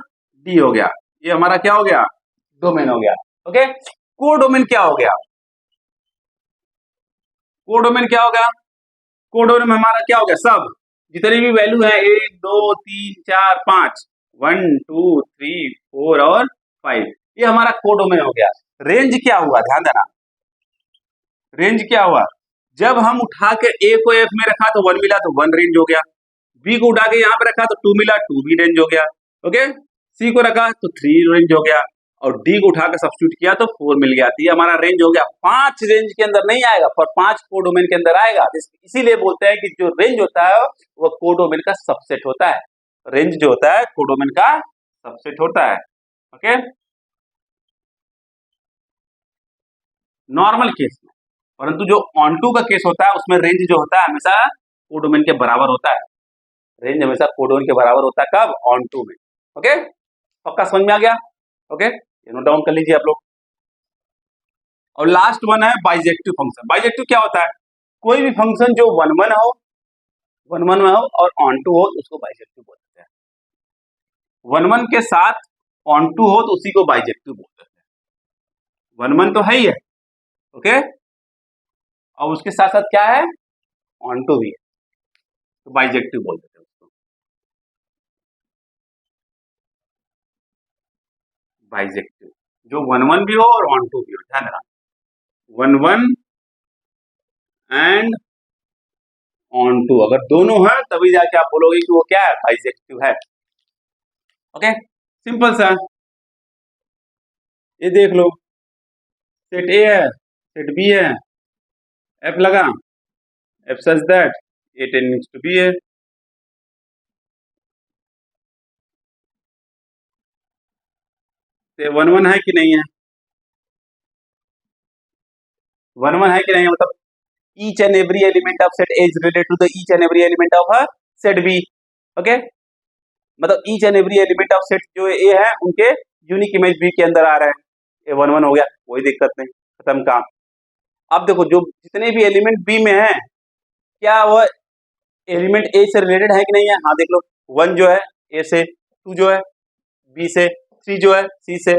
डी हो गया, ये हमारा क्या हो गया, डोमेन हो गया। ओके, कोडोमेन क्या हो गया, कोडोमेन क्या हो गया, कोडोमेन में हमारा क्या हो गया, सब जितनी भी वैल्यू है 1 2 3 4 5 1 2 3 4 और 5, ये हमारा कोडोमेन हो गया। रेंज क्या हुआ, ध्यान देना, रेंज क्या हुआ, जब हम उठा के ए को एफ में रखा तो 1 मिला तो 1 रेंज हो गया, बी को उठा के यहाँ पे रखा तो 2 मिला 2 भी रेंज हो गया। ओके, सी को रखा तो 3 रेंज हो गया, और डी को उठा के सब्स्टिट्यूट किया तो 4 मिल गया, तो ये हमारा रेंज हो गया। 5 रेंज के अंदर नहीं आएगा पर 5 कोडोमेन के अंदर आएगा। इसीलिए बोलते हैं कि जो रेंज होता है वो कोडोमेन का सबसेट होता है, रेंज जो होता है कोडोमेन का सबसेट होता है। ओके, नॉर्मल केस में, परंतु जो ऑन टू का केस होता है उसमें रेंज जो होता है हमेशा कोडोमेन के बराबर होता है, रेंज हमेशा कोडोमेन के बराबर होता है, कब, ऑन टू में। ओके, पक्का समझ में आ गया। ओके, नोट डाउन कर लीजिए आप लोग। और लास्ट वन है बाइजेक्टिव फंक्शन। बाइजेक्टिव क्या होता है, कोई भी फंक्शन जो वन वन में हो और ऑन टू हो तो उसको बाइजेक्टिव बोलते हैं। वन के साथ ऑन टू हो तो उसी को बाइजेक्टिव बोलते हैं। वन तो है ही है, ओके, और उसके साथ साथ क्या है, ऑन टू भी है, तो बाइजेक्टिव बोल देते हैं उसको, बाइजेक्टिव, जो वन भी हो और ऑन टू भी हो। ध्यान रखना, वन एंड ऑन टू अगर दोनों है तभी जाके आप बोलोगे कि वो क्या है, बाइजेक्टिव है। ओके, सिंपल सा, ये देख लो, सेट ए है, सेट बी है, एफ लगा, f such that A tends to B है। तो वन है कि नहीं है, वन है कि नहीं है, मतलब each and every element of set A is related to the each and every element of a set B. Okay, मतलब each and every element of set जो A है उनके यूनिक इमेज B के अंदर आ रहे हैं, ये वन हो गया, कोई दिक्कत नहीं, खत्म काम। अब देखो जो जितने भी एलिमेंट B में है क्या वो एलिमेंट A से रिलेटेड है कि नहीं है, हाँ देख लो, 1 जो है A से, 2 जो है B से, 3 जो है C से,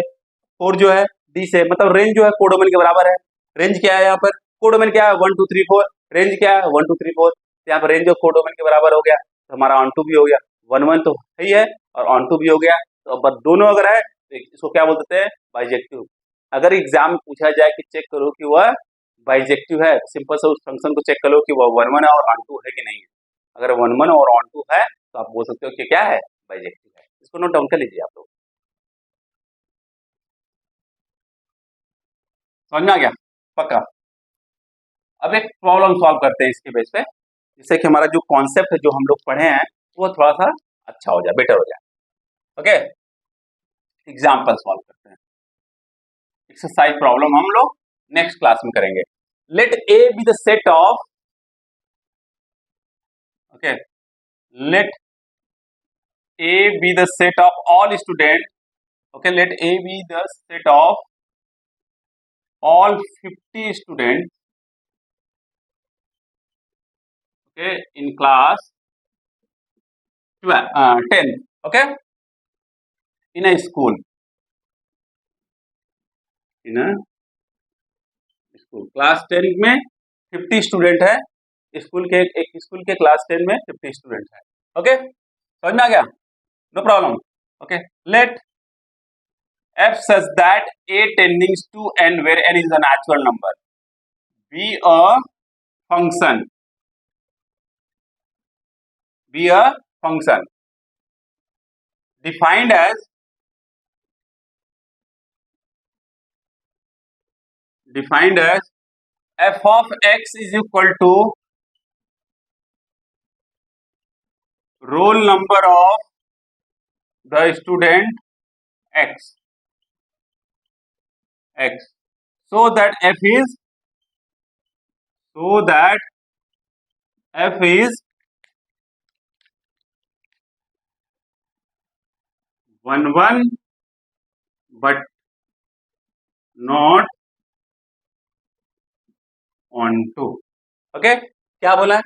4 जो है D से, मतलब रेंज जो है कोडोमेन के बराबर है। रेंज क्या है यहाँ पर, कोडोमेन क्या है 1 2 3 4, रेंज क्या है 1 2 3 4, यहाँ पर रेंज ऑफ कोडोमेन के बराबर हो गया, तो हमारा ऑन टू भी हो गया, वन तो है ही है और ऑन टू भी हो गया, तो अब दोनों अगर है तो इसको क्या बोल देते हैं, बाइजेक्टिव। अगर एग्जाम में पूछा जाए कि चेक करो कि वह बाइजेक्टिव है, सिंपल से उस फंक्शन को चेक करो कि वह वन है और ऑन टू है कि नहीं है। अगर वन और ऑन टू है तो आप बोल सकते हो कि क्या है, बाइजेक्टिव है। इसको नोट डाउन कर लीजिए आप लोग, समझ में आ गया, पक्का। अब एक प्रॉब्लम सॉल्व करते हैं इसके बेस पे, जिससे कि हमारा जो कॉन्सेप्ट है जो हम लोग पढ़े हैं वो थोड़ा सा अच्छा हो जाए, बेटर हो जाए। ओके, एग्जाम्पल सॉल्व करते हैं, एक्सरसाइज प्रॉब्लम हम लोग नेक्स्ट क्लास में करेंगे। Let A be the set of, okay, let A be the set of all student, okay, let A be the set of all 50 students, okay, in class 10, okay, in a school, in a school, class 10 में 50 student है, school के एक school के class 10 में 50 student है, okay, समझ में आ गया, no problem, okay, let f such that a tending to n where n is a natural number be a function, be a function defined as f of x is equal to roll number of the student x, so that f is 1 but not on 2, okay, क्या बोला है,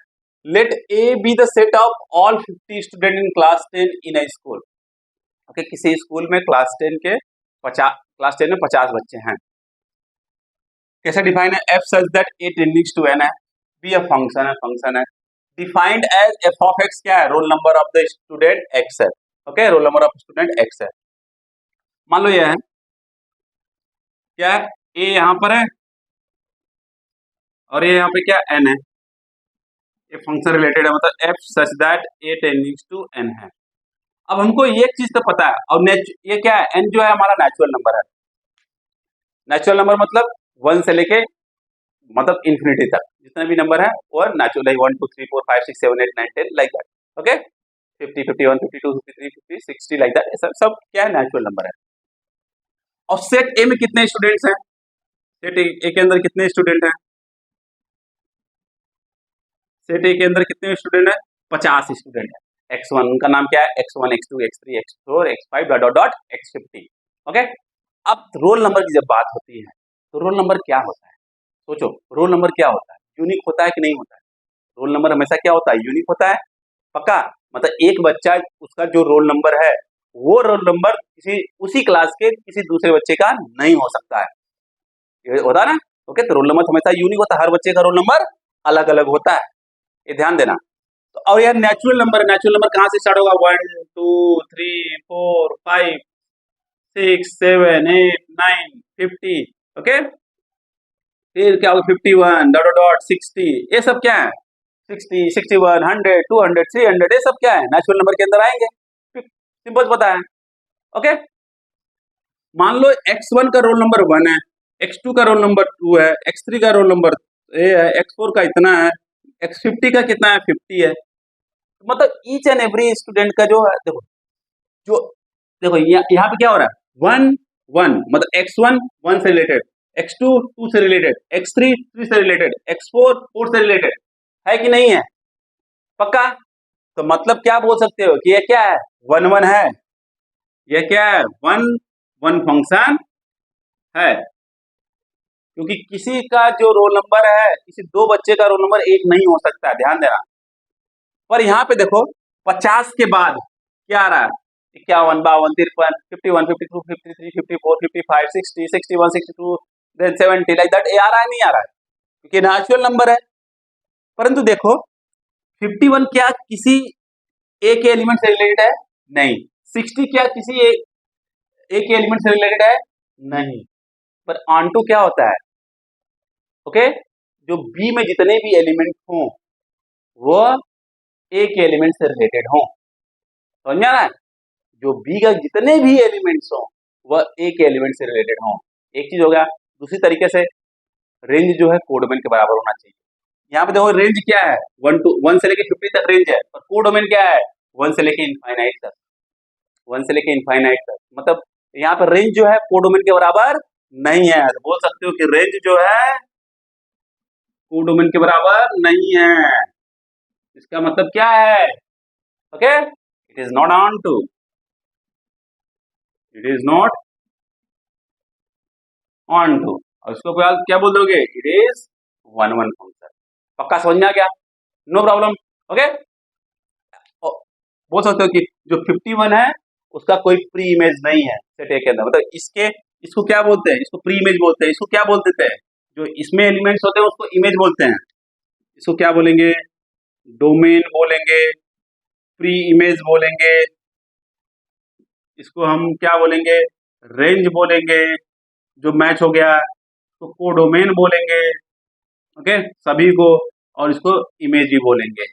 let a be the set of all 50 student in class 10 in a school, okay, किसी school में class 10 के 50 बच्चे हैं, कैसे define है, f such that a tending to n है, b a फंक्शन है, defined as f of x क्या है, roll number of the student x है, okay, roll number of student x है, मान लो ये है क्या है, a यहाँ पर है और ये यहाँ पे क्या n है, ये फंक्शन रिलेटेड है, मतलब f such that a tending to n है। अब हमको एक चीज तो पता है, और ये क्या है, n जो है हमारा नेचुरल नंबर है, नेचुरल नंबर मतलब 1 से लेके मतलब इंफिनिटी तक जितने भी नंबर है वो natural, like 1 2 3 4 5 6 7 8 9 10 like that, okay, 50 51 52 53 50 60 like that, सब क्या है, नेचुरल नंबर है। और सेट ए में कितने स्टूडेंट्स हैं, सेट ए के अंदर कितने स्टूडेंट हैं, सेट ए के अंदर कितने स्टूडेंट है, 50 स्टूडेंट है, x1 उनका नाम क्या है, x1 x2 x3 x4 x5 dot dot x50, okay. अब रोल नंबर की जब बात होती है तो रोल नंबर क्या होता है, सोचो रोल नंबर क्या होता है, यूनिक होता है कि नहीं होता है, रोल नंबर हमेशा क्या होता है, यूनिक होता है, पक्का, मतलब एक बच्चा उसका जो रोल नंबर है वो रोल नंबर किसी उसी क्लास के किसी दूसरे बच्चे का नहीं हो सकता है, ये होता है ना, ओके, तो रोल नंबर हमेशा यूनिक होता है, हर बच्चे का रोल नंबर अलग अलग होता है, ये ध्यान देना। तो और यार नेचुरल नंबर कहाँ से स्टार्ट होगा, 1 2 3 4 5 6 7 8 9 50, ओके, फिर क्या होगा 51 डॉट डॉट 60, ये सब क्या है, 60 61 100 200 300, ये सब क्या है, नेचुरल नंबर के अंदर आएंगे, सिंपल पता है, ओके। मान लो x1 का रोल नंबर 1 है, x2 का रोल नंबर 2 है, x3 का रोल नंबर ए है, x4 का इतना है, x50 का कितना है, 50 है, मतलब ईच एंड एवरी स्टूडेंट का जो है, देखो यहाँ पे क्या हो रहा है, 1 1 मतलब x1 1 से रिलेटेड, x2 2 से रिलेटेड, x3 3 से रिलेटेड, x4 4 से रिलेटेड है कि नहीं है, पक्का, तो मतलब क्या बोल सकते हो कि ये क्या है, 1 1 है, ये क्या है, 1 1 फंक्शन है, क्योंकि किसी का जो रोल नंबर है किसी दो बच्चे का रोल नंबर एक नहीं हो सकता है, ध्यान देना। पर यहाँ पे देखो 50 के बाद क्या आ रहा है, 51 52 53 51 52 53 54 55 60 61 62 देन 70 लाइक दैट, आ रहा है नहीं आ रहा है, क्योंकि नेचुरल नंबर है। परंतु देखो 51 क्या किसी एक के एलिमेंट से रिलेटेड है, नहीं, 60 क्या किसी एक के एलिमेंट से रिलेटेड है, नहीं, पर ऑन2 क्या होता है, ओके, जो बी में जितने भी एलिमेंट हों वो ए के एलिमेंट से रिलेटेड हों, समझ में आ रहा है, जो बी का जितने भी एलिमेंट्स हों वह ए के एलिमेंट से रिलेटेड हों, एक चीज हो गया। दूसरी तरीके से रेंज जो है कोडोमेन के बराबर होना चाहिए, यहाँ पे देखो रेंज क्या है, 1 से लेके 50 तक रेंज है, और कोडोमेन क्या है, 1 से लेके इनफाइनाइट तक, 1 से लेके इनफाइनाइट तक, मतलब यहाँ पर रेंज जो है कोडोमेन के बराबर नहीं है, तो बोल सकते हो कि रेंज जो है कोडोमेन के बराबर नहीं है, इसका मतलब क्या है, okay, it is not onto, it is not onto, और इसको क्या बोल दोगे, इट इज 1 फंक्शन। पक्का समझ में आ गया, नो प्रॉब्लम। ओके, बोल सकते हो कि जो 51 है उसका कोई प्री इमेज नहीं है सेट ए के अंदर, मतलब इसको क्या बोलते हैं, इसको प्री इमेज बोलते हैं। इसको क्या बोल देते हैं, जो इसमें एलिमेंट्स होते हैं उसको इमेज बोलते हैं। इसको क्या बोलेंगे, डोमेन बोलेंगे, प्री इमेज बोलेंगे, इसको हम क्या बोलेंगे, रेंज बोलेंगे, जो मैच हो गया तो कोडोमेन बोलेंगे। ओके, सभी को, और इसको इमेज भी बोलेंगे।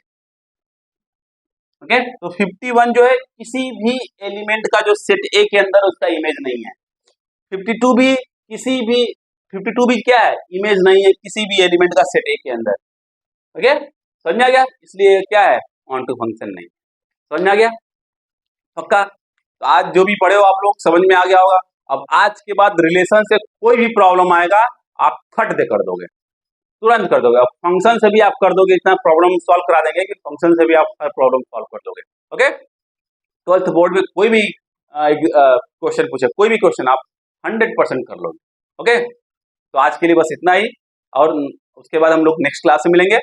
ओके, तो 51 जो है किसी भी एलिमेंट का जो सेट ए के अंदर उसका इमेज नहीं है। 52 भी किसी भी 52 भी क्या है, इमेज नहीं है किसी भी एलिमेंट का सेट ए के अंदर। ओके, समझ में आ गया, इसलिए क्या है, ऑन टू फंक्शन नहीं। समझ में आ गया पक्का। तो आज जो भी पढ़े हो आप लोग समझ में आ गया होगा। अब आज के बाद रिलेशन से कोई भी प्रॉब्लम आएगा आप फट दे कर दोगे, तुरंत कर दोगे। अब फंक्शन से भी आप कर दोगे, इतना प्रॉब्लम सॉल्व करा देंगे कि फंक्शन से भी आप हर प्रॉब्लम सॉल्व कर दोगे। ओके, 12th बोर्ड में कोई भी क्वेश्चन पूछे, कोई भी क्वेश्चन आप 100% कर लोगे। ओके, तो आज के लिए बस इतना ही, और उसके बाद हम लोग नेक्स्ट क्लास में मिलेंगे।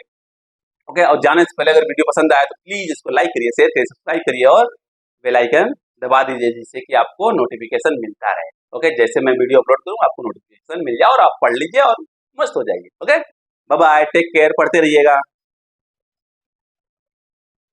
ओके, और जाने से पहले अगर वीडियो पसंद आया तो प्लीज इसको लाइक करिए, शेयर करिए, सब्सक्राइब करिए और बेल आइकन दबा दीजिए, जिससे कि आपको नोटिफिकेशन मिलता रहे। ओके, जैसे मैं वीडियो अपलोड करूँ आपको नोटिफिकेशन मिल जाए और आप पढ़ लीजिए और मस्त हो जाइए। Okay, bye bye, take care, पढ़ते रहिएगा।